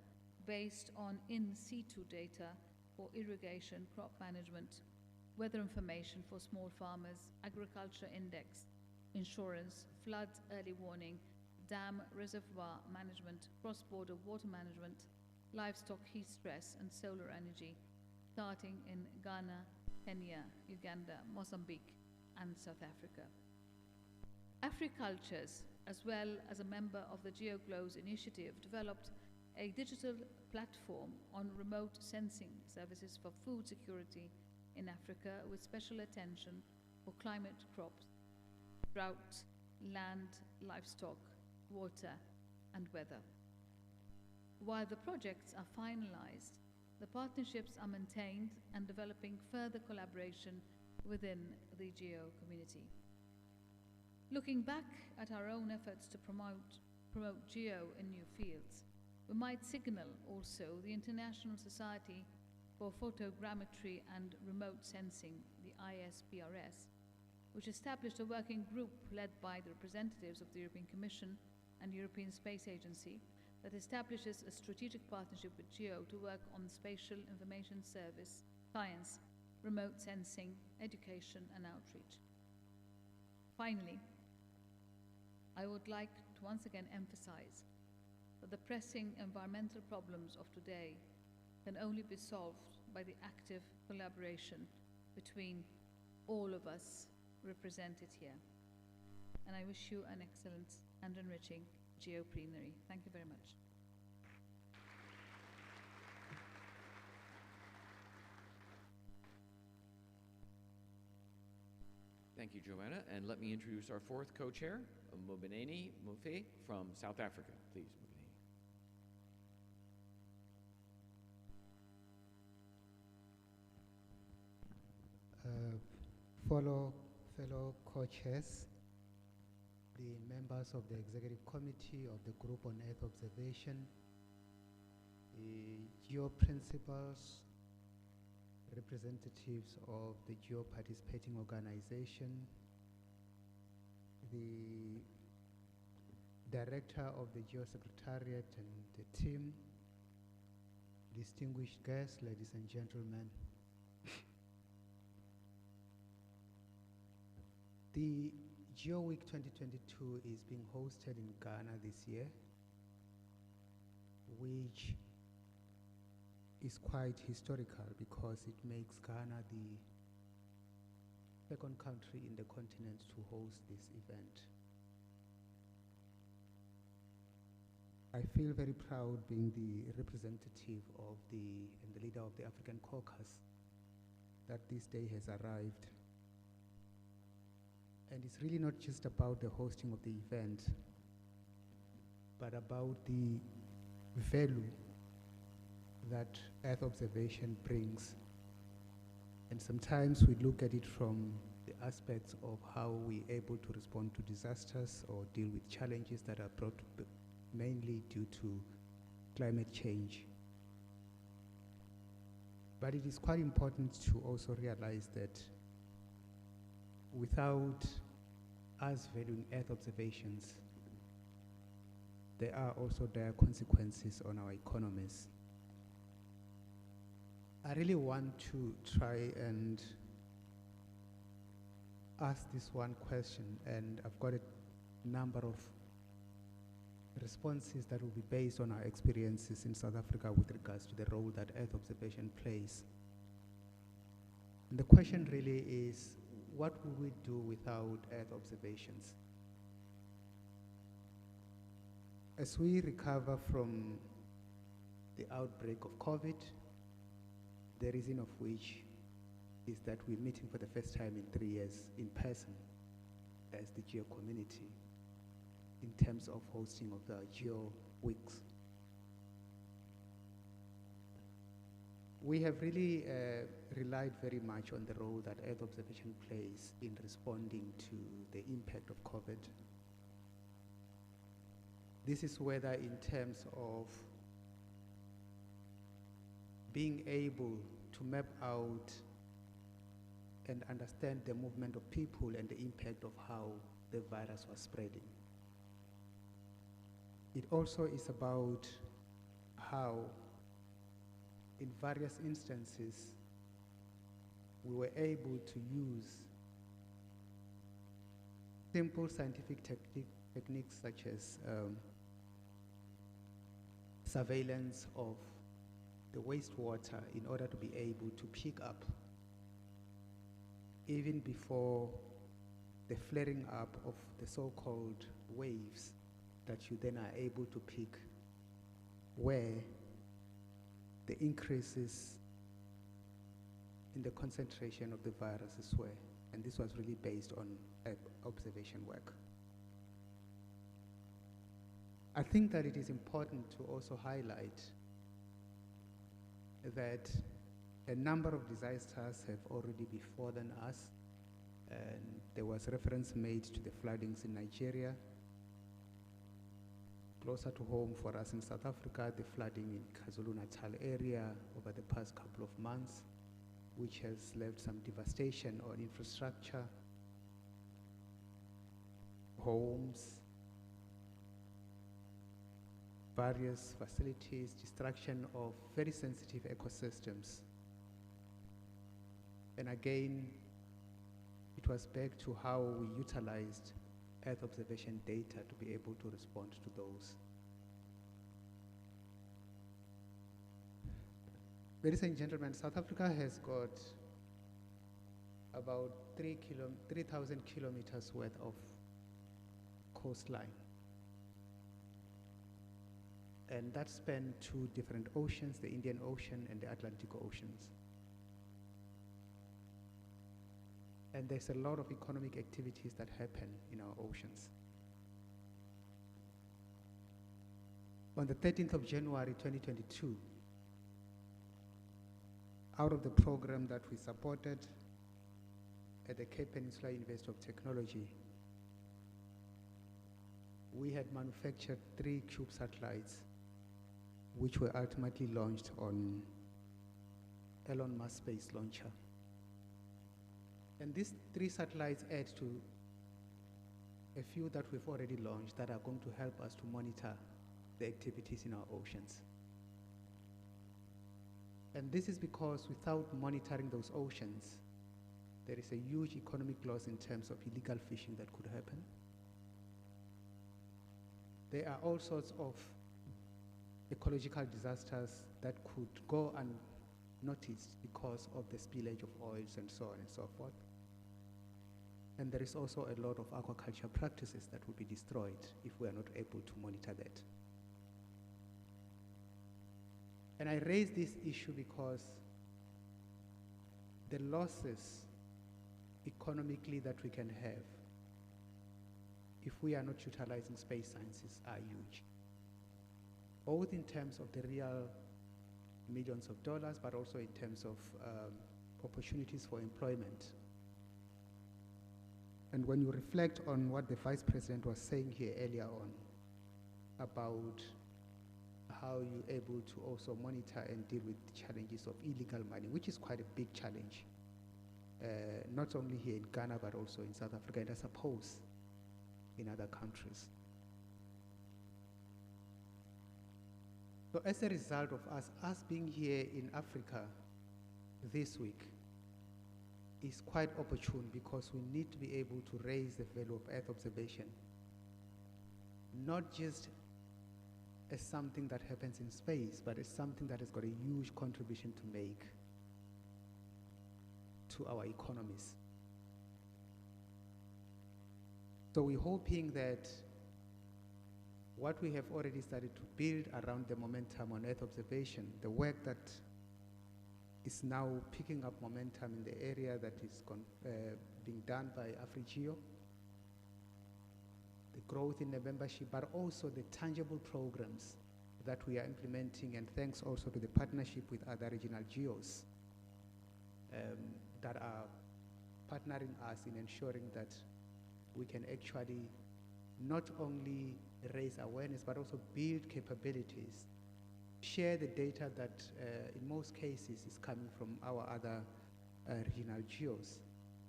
based on in situ data for irrigation, crop management, weather information for small farmers, agriculture index, insurance, flood early warning, dam reservoir management, cross-border water management, livestock heat stress, and solar energy, starting in Ghana, Kenya, Uganda, Mozambique, and South Africa. Africultures, as well as a member of the GeoGLOWS initiative, developed a digital platform on remote sensing services for food security in Africa, with special attention for climate, crops, drought, land, livestock, water, and weather. While the projects are finalized, the partnerships are maintained and developing further collaboration within the GEO community. Looking back at our own efforts to promote GEO in new fields, we might signal also the International Society for Photogrammetry and Remote Sensing, the ISPRS, which established a working group led by the representatives of the European Commission and European Space Agency that establishes a strategic partnership with GEO to work on spatial information service, science, remote sensing, education, and outreach. Finally, I would like to once again emphasize that the pressing environmental problems of today can only be solved by the active collaboration between all of us represented here. And I wish you an excellent and enriching GEO plenary. Thank you very much. Thank you, Joanna. And let me introduce our fourth co-chair, Mobineni Mufe from South Africa. Please, Mobineni. Fellow co-chairs, the members of the Executive Committee of the Group on Earth Observation, the GEO principals, representatives of the GEO participating organization, the director of the GEO Secretariat and the team, distinguished guests, ladies and gentlemen. The GEO Week 2022 is being hosted in Ghana this year, which is quite historical because it makes Ghana the second country in the continent to host this event. I feel very proud being the representative of and the leader of the African Caucus that this day has arrived. And it's really not just about the hosting of the event, but about the value that Earth observation brings. And sometimes we look at it from the aspects of how we're able to respond to disasters or deal with challenges that are brought mainly due to climate change. But it is quite important to also realize that without us valuing Earth observations, there are also dire consequences on our economies. I really want to try and ask this one question, and I've got a number of responses that will be based on our experiences in South Africa with regards to the role that Earth observation plays. And the question really is, what would we do without Earth observations? As we recover from the outbreak of COVID, the reason of which is that we're meeting for the first time in 3 years in person as the GEO community in terms of hosting of the GEO weeks. We have really relied very much on the role that Earth observation plays in responding to the impact of COVID. This is whether in terms of being able to map out and understand the movement of people and the impact of how the virus was spreading. It also is about how, in various instances, we were able to use simple scientific techniques such as surveillance of the wastewater in order to be able to pick up even before the flaring up of the so-called waves, that you then are able to pick where the increases in the concentration of the viruses were. And this was really based on observation work. I think that it is important to also highlight that a number of disasters have already befallen us, and there was reference made to the floodings in Nigeria. Closer to home for us in South Africa, the flooding in KwaZulu-Natal area over the past couple of months, which has left some devastation on infrastructure, homes, various facilities, destruction of very sensitive ecosystems. And again, it was back to how we utilized Earth observation data to be able to respond to those. Ladies and gentlemen, South Africa has got about 3,000 kilometers worth of coastline. And that spans 2 different oceans, the Indian Ocean and the Atlantic Oceans. And there's a lot of economic activities that happen in our oceans. On the 13th of January 2022, out of the program that we supported at the Cape Peninsula University of Technology, we had manufactured 3 CUBE satellites, which were ultimately launched on Elon Musk's space launcher. And these 3 satellites add to a few that we've already launched that are going to help us to monitor the activities in our oceans. And this is because without monitoring those oceans, there is a huge economic loss in terms of illegal fishing that could happen. There are all sorts of ecological disasters that could go unnoticed because of the spillage of oils and so on and so forth. And there is also a lot of aquaculture practices that will be destroyed if we are not able to monitor that. And I raise this issue because the losses economically that we can have if we are not utilizing space sciences are huge, both in terms of the real millions of dollars, but also in terms of opportunities for employment. And when you reflect on what the Vice President was saying here earlier on about how you're able to also monitor and deal with the challenges of illegal mining, which is quite a big challenge, not only here in Ghana, but also in South Africa, and I suppose in other countries. So as a result of us being here in Africa, this week is quite opportune because we need to be able to raise the value of Earth observation, not just as something that happens in space, but as something that has got a huge contribution to make to our economies. So we're hoping that what we have already started to build around the momentum on Earth observation, the work that is now picking up momentum in the area that is being done by AfriGeo, the growth in the membership, but also the tangible programs that we are implementing, and thanks also to the partnership with other regional GEOs that are partnering us in ensuring that we can actually not only raise awareness, but also build capabilities, share the data that in most cases is coming from our other regional GEOs.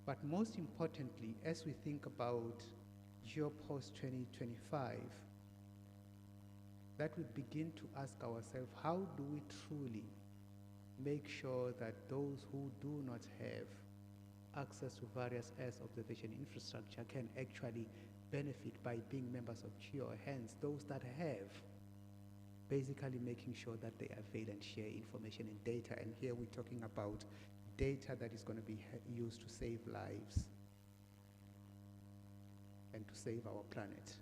But most importantly, as we think about GEO post 2025, that we begin to ask ourselves, how do we truly make sure that those who do not have access to various Earth observation infrastructure can actually benefit by being members of GEO, hence those that have, basically making sure that they avail and share information and data. And here we're talking about data that is going to be used to save lives and to save our planet.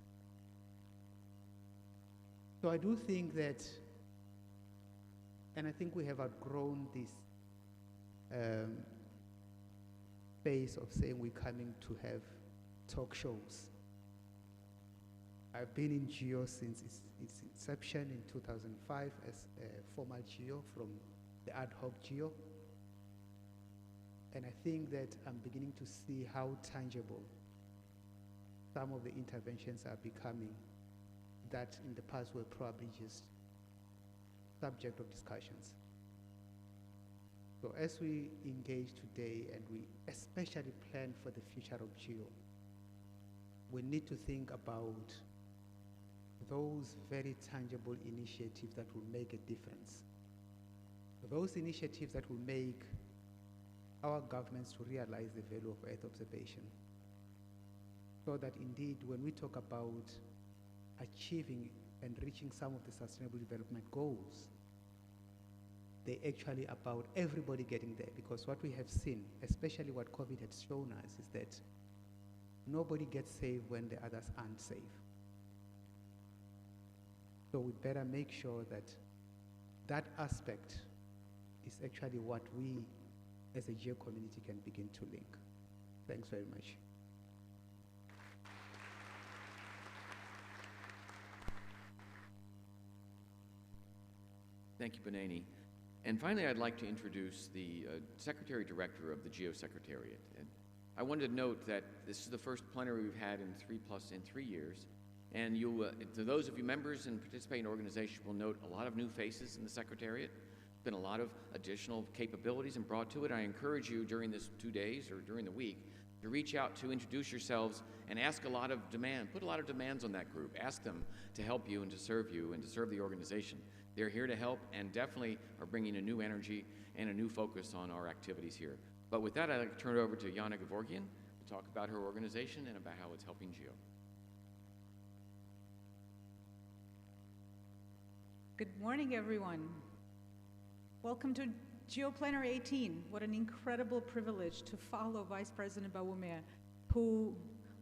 So I do think that, and I think we have outgrown this phase of saying we're coming to have talk shows. I've been in GEO since its inception in 2005 as a formal GEO from the ad hoc GEO. And I think that I'm beginning to see how tangible some of the interventions are becoming that in the past were probably just subject of discussions. So as we engage today and we especially plan for the future of GEO, we need to think about those very tangible initiatives that will make a difference. Those initiatives that will make our governments to realize the value of Earth observation. So that indeed, when we talk about achieving and reaching some of the Sustainable Development Goals, they're actually about everybody getting there. Because what we have seen, especially what COVID has shown us, is that nobody gets saved when the others aren't safe. So we better make sure that that aspect is actually what we as a GEO community can begin to link. Thanks very much. Thank you, Benani. And finally, I'd like to introduce the Secretary Director of the GEO Secretariat. And I wanted to note that this is the first plenary we've had in 3 years. And you'll, to those of you members and participating organizations will note a lot of new faces in the Secretariat. There's been a lot of additional capabilities and brought to it. I encourage you during this 2 days or during the week to reach out to introduce yourselves and ask a lot of demand, put a lot of demands on that group. Ask them to help you and to serve the organization. They're here to help and definitely are bringing a new energy and a new focus on our activities here. But with that, I'd like to turn it over to Yana Gevorgian to talk about her organization and about how it's helping GEO. Good morning, everyone. Welcome to GEO Plenary 18. What an incredible privilege to follow Vice President Bawumia, who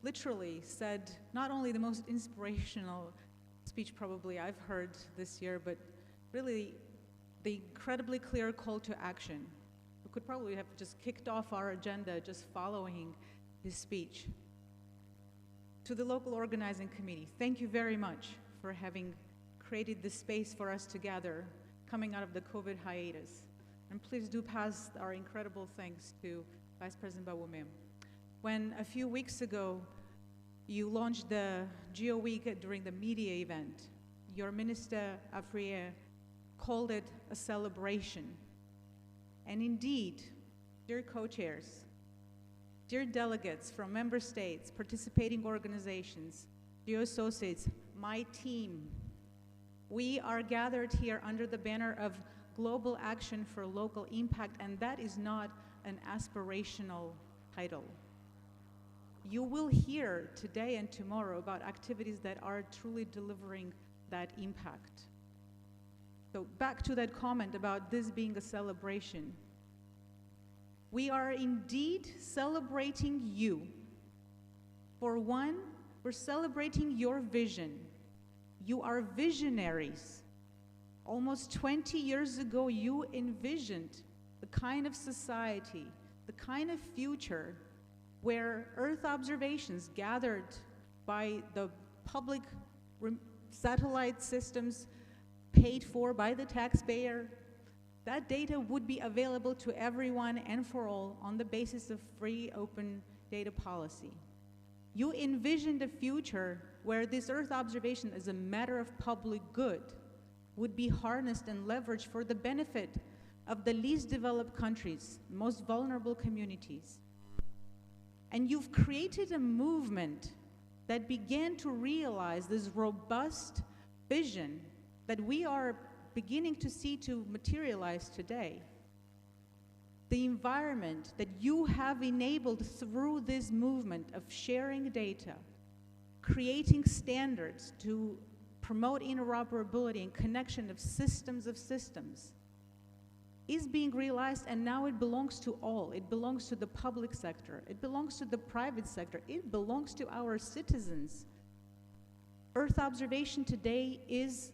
literally said not only the most inspirational speech probably I've heard this year, but really the incredibly clear call to action. We could probably have just kicked off our agenda just following his speech. To the local organizing committee, thank you very much for having created this space for us to gather coming out of the COVID hiatus. And please do pass our incredible thanks to Vice President Bawumia. When a few weeks ago, you launched the GEO Week during the media event, your Minister Afriye called it a celebration. And indeed, dear co-chairs, dear delegates from member states, participating organizations, GEO associates, my team, we are gathered here under the banner of Global Action for Local Impact, and that is not an aspirational title. You will hear today and tomorrow about activities that are truly delivering that impact. So back to that comment about this being a celebration. We are indeed celebrating you. For one, we're celebrating your vision. You are visionaries. Almost 20 years ago, you envisioned the kind of society, the kind of future where Earth observations gathered by the public satellite systems paid for by the taxpayer, that data would be available to everyone and for all on the basis of free, open data policy. You envisioned a future where this Earth observation as a matter of public good would be harnessed and leveraged for the benefit of the least developed countries, most vulnerable communities. And you've created a movement that began to realize this robust vision that we are beginning to see to materialize today. The environment that you have enabled through this movement of sharing data, creating standards to promote interoperability and connection of systems, is being realized, and now it belongs to all. It belongs to the public sector. It belongs to the private sector. It belongs to our citizens. Earth observation today is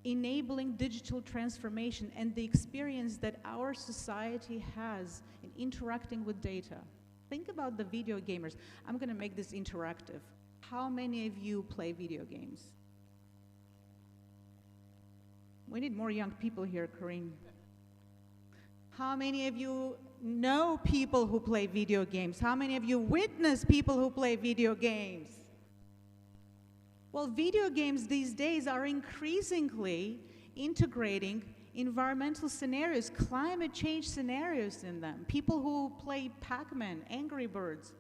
enabling digital transformation and the experience that our society has in interacting with data. Think about the video gamers. I'm going to make this interactive. How many of you play video games? We need more young people here, Corinne. How many of you know people who play video games? How many of you witness people who play video games? Well, video games these days are increasingly integrating environmental scenarios, climate change scenarios in them. People who play Pac-Man, Angry Birds,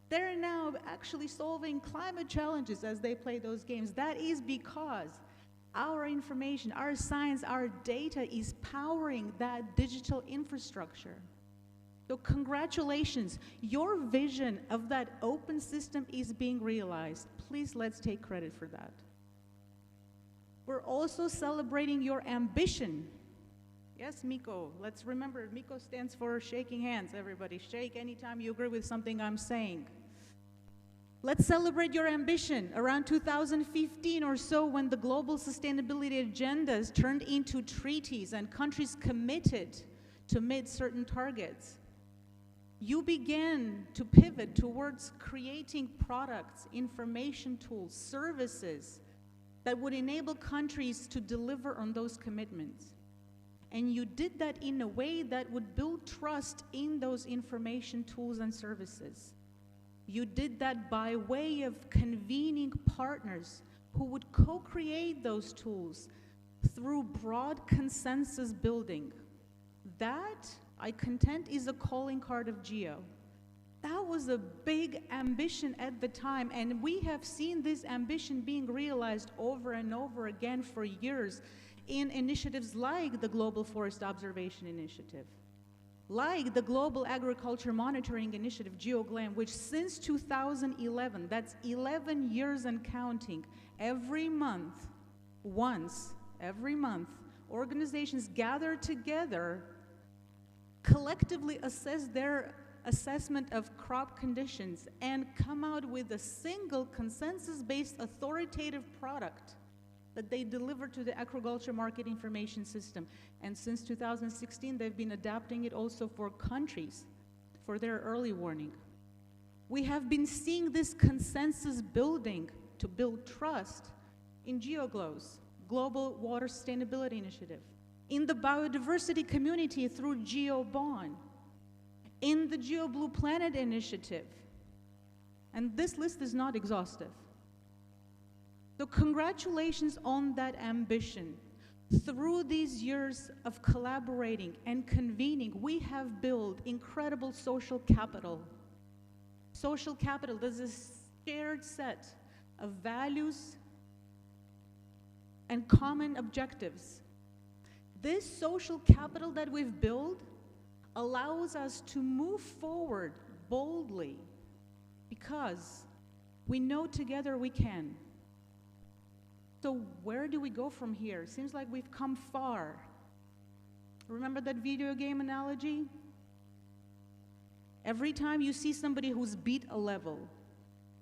they're now actually solving climate challenges as they play those games. That is because our information, our science, our data is powering that digital infrastructure. So congratulations, your vision of that open system is being realized. Please, let's take credit for that. We're also celebrating your ambition. Yes, Miko, let's remember, Miko stands for shaking hands, everybody. Shake anytime you agree with something I'm saying. Let's celebrate your ambition. Around 2015 or so, when the global sustainability agendas turned into treaties and countries committed to meet certain targets, you began to pivot towards creating products, information tools, services that would enable countries to deliver on those commitments. And you did that in a way that would build trust in those information tools and services. You did that by way of convening partners who would co-create those tools through broad consensus building. That, I contend, is a calling card of GEO. That was a big ambition at the time, and we have seen this ambition being realized over and over again for years in initiatives like the Global Forest Observation Initiative, like the Global Agriculture Monitoring Initiative, GEOGLAM, which since 2011, that's 11 years and counting, every month, once every month, organizations gather together, collectively assess their assessment of crop conditions, and come out with a single consensus-based authoritative product that they deliver to the agriculture market information system. And since 2016, they've been adapting it also for countries for their early warning. We have been seeing this consensus building to build trust in GeoGLOS, Global Water Sustainability Initiative, in the biodiversity community through GeoBond, in the GeoBlue Planet Initiative. And this list is not exhaustive. So congratulations on that ambition. Through these years of collaborating and convening, we have built incredible social capital. Social capital, there's a shared set of values and common objectives This social capital that we've built allows us to move forward boldly because we know together we can. So where do we go from here? Seems like we've come far. Remember that video game analogy? Every time you see somebody who's beat a level,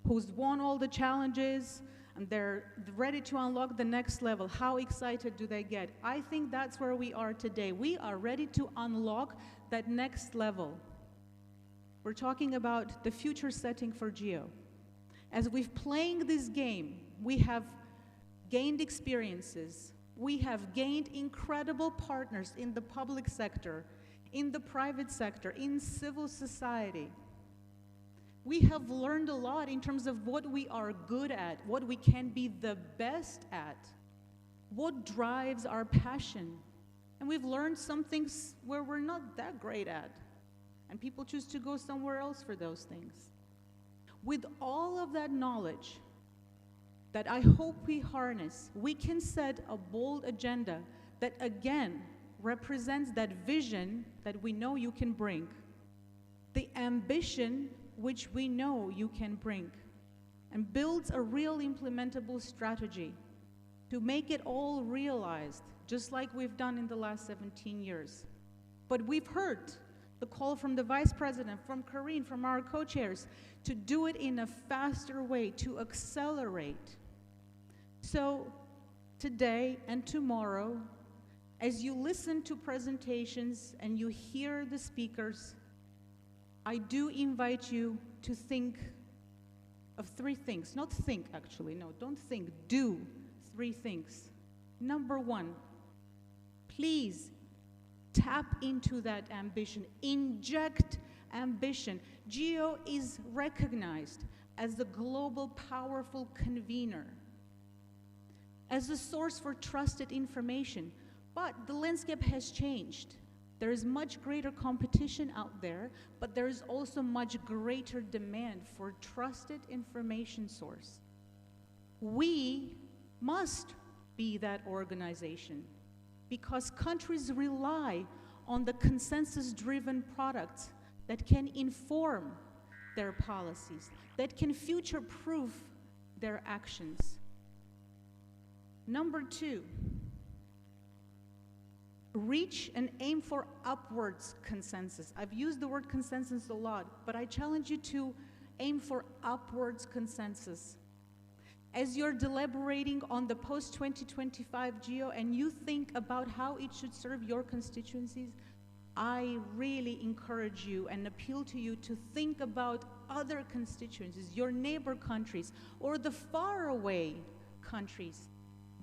who's won all the challenges, and they're ready to unlock the next level, how excited do they get? I think that's where we are today. We are ready to unlock that next level. We're talking about the future setting for GEO. As we've playing this game, we have gained experiences. We have gained incredible partners in the public sector, in the private sector, in civil society. We have learned a lot in terms of what we are good at, what we can be the best at, what drives our passion. And we've learned some things where we're not that great at, and people choose to go somewhere else for those things. With all of that knowledge that I hope we harness, we can set a bold agenda that again represents that vision that we know you can bring, the ambition which we know you can bring, and builds a real implementable strategy to make it all realized, just like we've done in the last 17 years. But we've heard the call from the Vice President, from Karine, from our co-chairs, to do it in a faster way, to accelerate. So today and tomorrow, as you listen to presentations and you hear the speakers, I do invite you to think of three things. Not think, actually, no, don't think, do three things. Number one, please tap into that ambition, inject ambition. GEO is recognized as the global powerful convener, as a source for trusted information, but the landscape has changed. There is much greater competition out there, but there is also much greater demand for trusted information source. We must be that organization because countries rely on the consensus-driven products that can inform their policies, that can future-proof their actions. Number two, reach and aim for upwards consensus. I've used the word consensus a lot, but I challenge you to aim for upwards consensus. As you're deliberating on the post-2025 GEO and you think about how it should serve your constituencies, I really encourage you and appeal to you to think about other constituencies, your neighbor countries, or the faraway countries,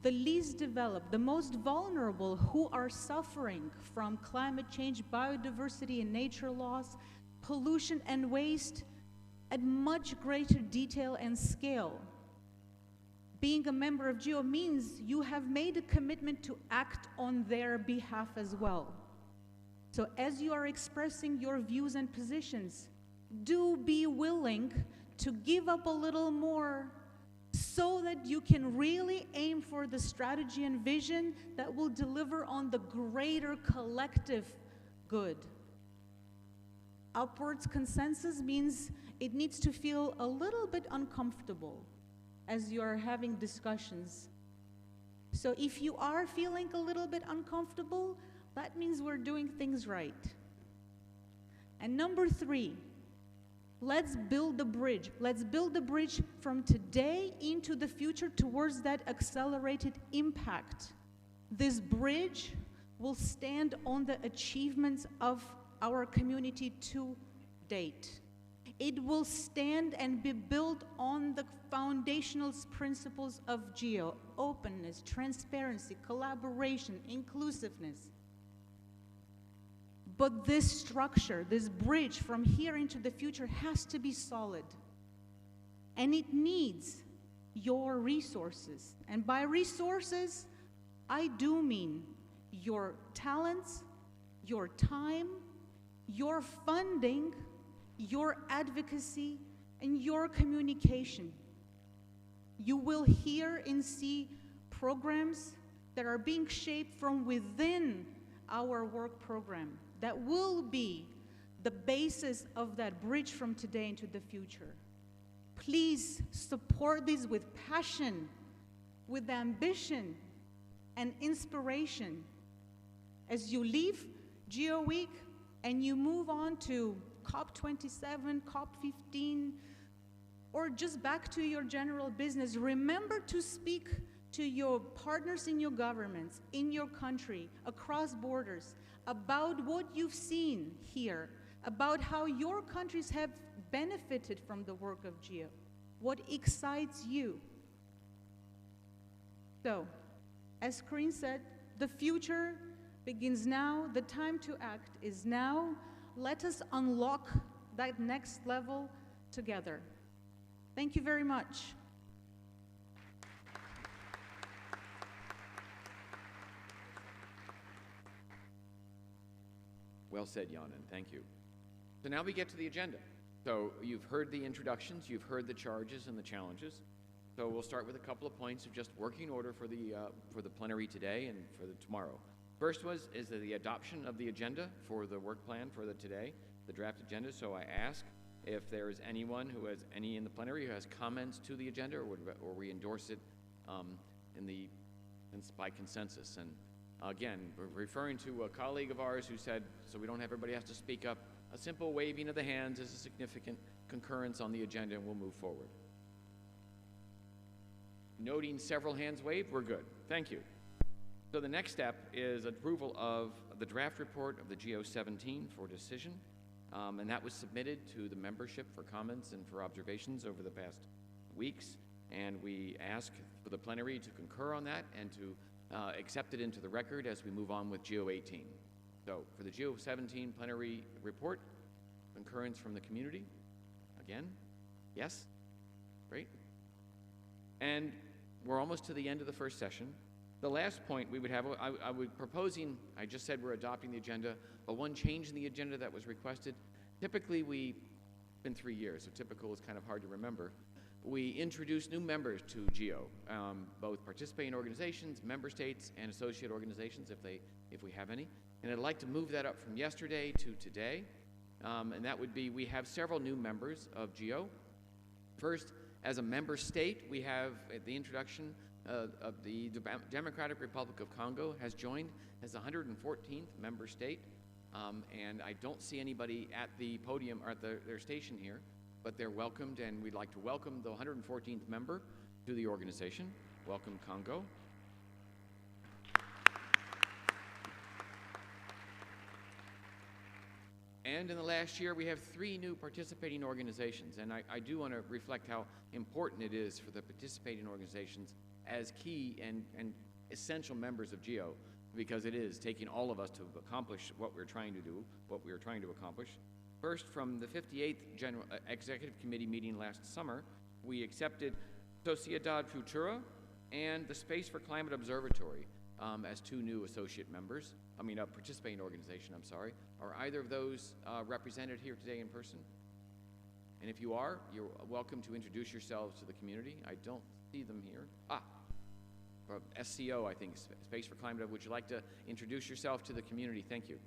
the least developed, the most vulnerable, who are suffering from climate change, biodiversity and nature loss, pollution and waste at much greater detail and scale. Being a member of GEO means you have made a commitment to act on their behalf as well. So as you are expressing your views and positions, do be willing to give up a little more so that you can really aim for the strategy and vision that will deliver on the greater collective good. Upwards consensus means it needs to feel a little bit uncomfortable as you are having discussions. So if you are feeling a little bit uncomfortable, that means we're doing things right. And number three, let's build the bridge. Let's build the bridge from today into the future towards that accelerated impact. This bridge will stand on the achievements of our community to date. It will stand and be built on the foundational principles of GEO: openness, transparency, collaboration, inclusiveness. But this structure, this bridge from here into the future has to be solid. And it needs your resources. And by resources, I do mean your talents, your time, your funding, your advocacy, and your communication. You will hear and see programs that are being shaped from within our work program that will be the basis of that bridge from today into the future. Please support these with passion, with ambition, and inspiration as you leave GEO Week and you move on to COP27, COP15, or just back to your general business. Remember to speak to your partners in your governments, in your country, across borders, about what you've seen here, about how your countries have benefited from the work of GEO, what excites you. So, as Corinne said, the future begins now, the time to act is now. Let us unlock that next level together. Thank you very much. Well said, Yanan, thank you. So now we get to the agenda. So you've heard the introductions, you've heard the charges and the challenges. So we'll start with a couple of points of just working order for the plenary today and for the tomorrow. First is the adoption of the agenda for the work plan for the today, the draft agenda. So I ask if there is anyone who has any in the plenary who has comments to the agenda, or we endorse it by consensus. And again, we're referring to a colleague of ours who said, so we don't have everybody has to speak up, a simple waving of the hands is a significant concurrence on the agenda, and we'll move forward. Noting several hands waved, we're good. Thank you. So the next step is approval of the draft report of the GEO-17 for decision, and that was submitted to the membership for comments and for observations over the past weeks, and we ask for the plenary to concur on that and to accept it into the record as we move on with GEO-18. So for the GEO-17 plenary report, concurrence from the community. Again, yes? Great. And we're almost to the end of the first session. The last point we would have, I would proposing, I just said we're adopting the agenda, but one change in the agenda that was requested. Typically it's been 3 years, so typical is kind of hard to remember. We introduce new members to GEO, both participating organizations, member states, and associate organizations if we have any. And I'd like to move that up from yesterday to today. And that would be, we have several new members of GEO. First, as a member state, we have the introduction of the Democratic Republic of Congo has joined as the 114th member state. And I don't see anybody at the podium or at their station here, but they're welcomed, and we'd like to welcome the 114th member to the organization. Welcome, Congo. And in the last year, we have 3 new participating organizations, and I do want to reflect how important it is for the participating organizations as key and essential members of GEO, because it is taking all of us to accomplish what we're trying to do, what we are trying to accomplish. First, from the 58th Executive Committee meeting last summer, we accepted Sociedad Futura and the Space for Climate Observatory as 2 new associate members. Participating organization, I'm sorry. Are either of those represented here today in person? And if you are, you're welcome to introduce yourselves to the community. I don't see them here. SCO, I think, Space for Climate. Would you like to introduce yourself to the community? Thank you.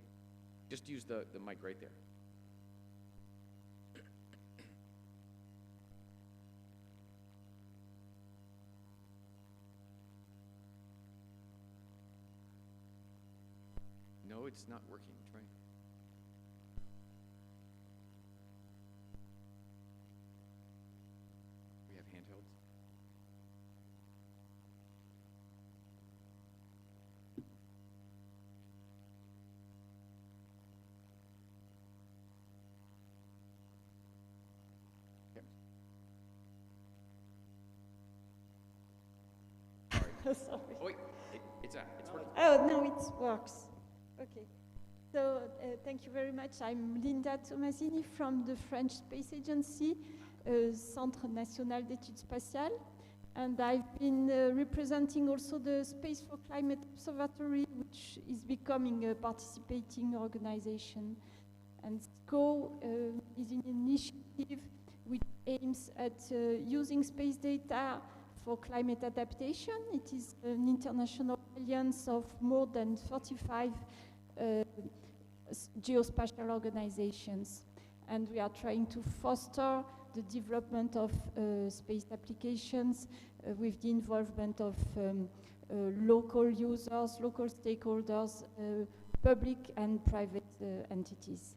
Just use the mic right there. No, it's not working. Try. We have handhelds. Okay. Sorry. Oh, wait. It's working. Oh, no, it works. Okay. So thank you very much. I'm Linda Tomasini from the French Space Agency, Centre National d'Études Spatiales. And I've been representing also the Space for Climate Observatory, which is becoming a participating organization. And SCO is an initiative which aims at using space data for climate adaptation. It is an international alliance of more than 35 geospatial organizations. And we are trying to foster the development of space applications with the involvement of local users, local stakeholders, public and private entities.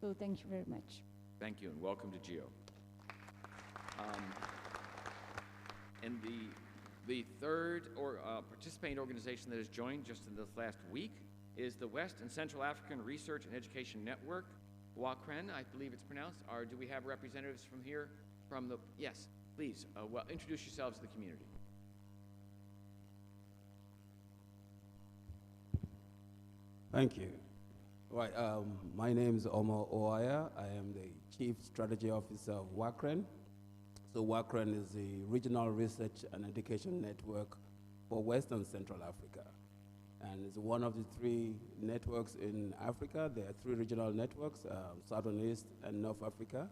So thank you very much. Thank you, and welcome to GEO. And the third participating organization that has joined just in this last week is the West and Central African Research and Education Network, WACREN, I believe it's pronounced. Do we have representatives from here? Yes, please, well, introduce yourselves to the community. Thank you. Right, my name is Omar Oaya. I am the Chief Strategy Officer of WACREN. So WACREN is the Regional Research and Education Network for West and Central Africa. And it's one of the 3 networks in Africa. There are 3 regional networks, Southern East and North Africa.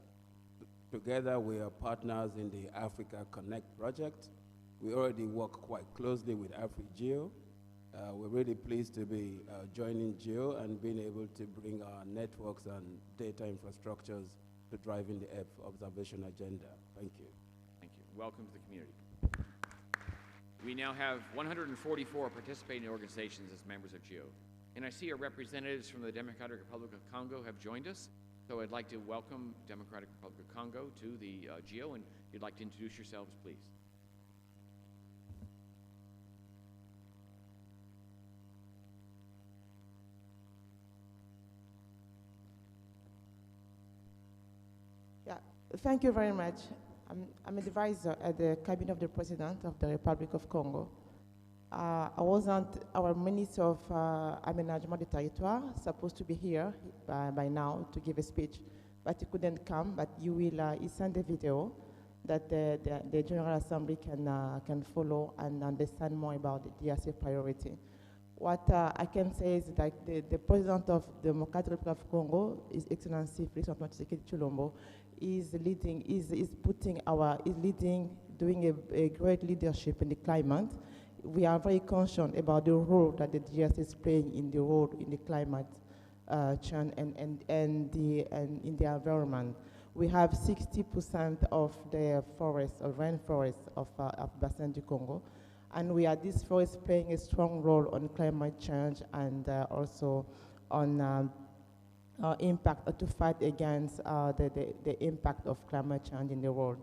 Together, we are partners in the Africa Connect project. We already work quite closely with AfriGeo. We're really pleased to be joining GEO and being able to bring our networks and data infrastructures to driving the Earth observation agenda. Thank you. Thank you. Welcome to the community. We now have 144 participating organizations as members of GEO. And I see our representatives from the Democratic Republic of Congo have joined us. So I'd like to welcome Democratic Republic of Congo to the GEO, and if you'd like to introduce yourselves, please. Yeah, thank you very much. I'm an advisor at the Cabinet of the President of the Republic of Congo. I wasn't our Minister of Aménagement du Territoire, supposed to be here by now to give a speech, but he couldn't come, but you will, he sent a video that the General Assembly can follow and understand more about the DRC priority. What I can say is that the President of the Democratic Republic of Congo, His Excellency Félix Antoine Tshisekedi Tshilombo, is leading, doing a great leadership in the climate. We are very conscious about the role that the DRC is playing in the climate change and in the environment. We have 60% of the forest, or rainforest of Bassin du Congo, and this forest playing a strong role on climate change and also on impact to fight against the impact of climate change in the world.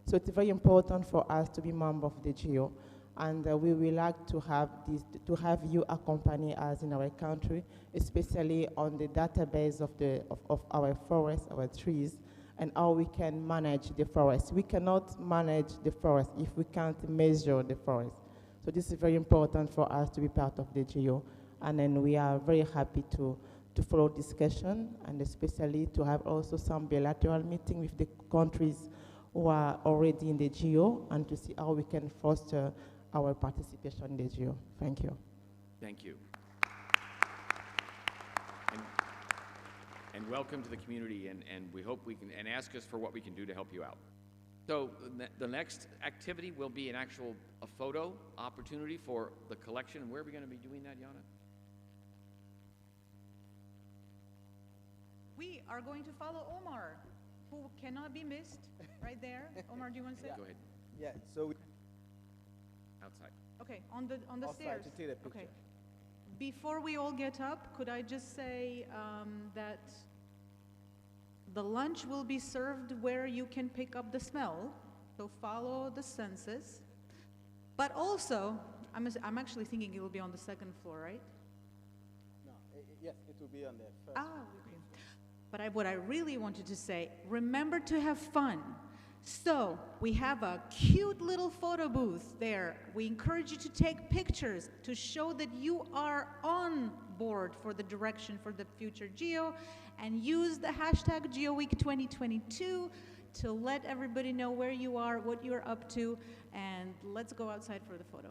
So it's very important for us to be member of the GEO, and we would like to have you accompany us in our country, especially on the database of our forests, our trees, and how we can manage the forest. We cannot manage the forest if we can't measure the forest. So this is very important for us to be part of the GEO, and then we are very happy to follow discussion, and especially to have also some bilateral meeting with the countries who are already in the GEO, and to see how we can foster our participation in the GEO. Thank you. Thank you. And welcome to the community, and we hope we can, and ask us for what we can do to help you out. So the next activity will be a photo opportunity for the collection. And where are we going to be doing that, Yana? We are going to follow Omar, who cannot be missed, right there. Omar, do you want to say? Go ahead. Yeah, so outside. Okay, on the stairs. To take a picture. Okay. Before we all get up, could I just say that the lunch will be served where you can pick up the smell, so follow the senses. But also, I'm actually thinking it will be on the second floor, right? No, yes, it will be on the first. Ah, okay. But what I really wanted to say, remember to have fun. So we have a cute little photo booth there. We encourage you to take pictures to show that you are on board for the direction for the future GEO, and use the hashtag GeoWeek2022 to let everybody know where you are, what you're up to, and let's go outside for the photo.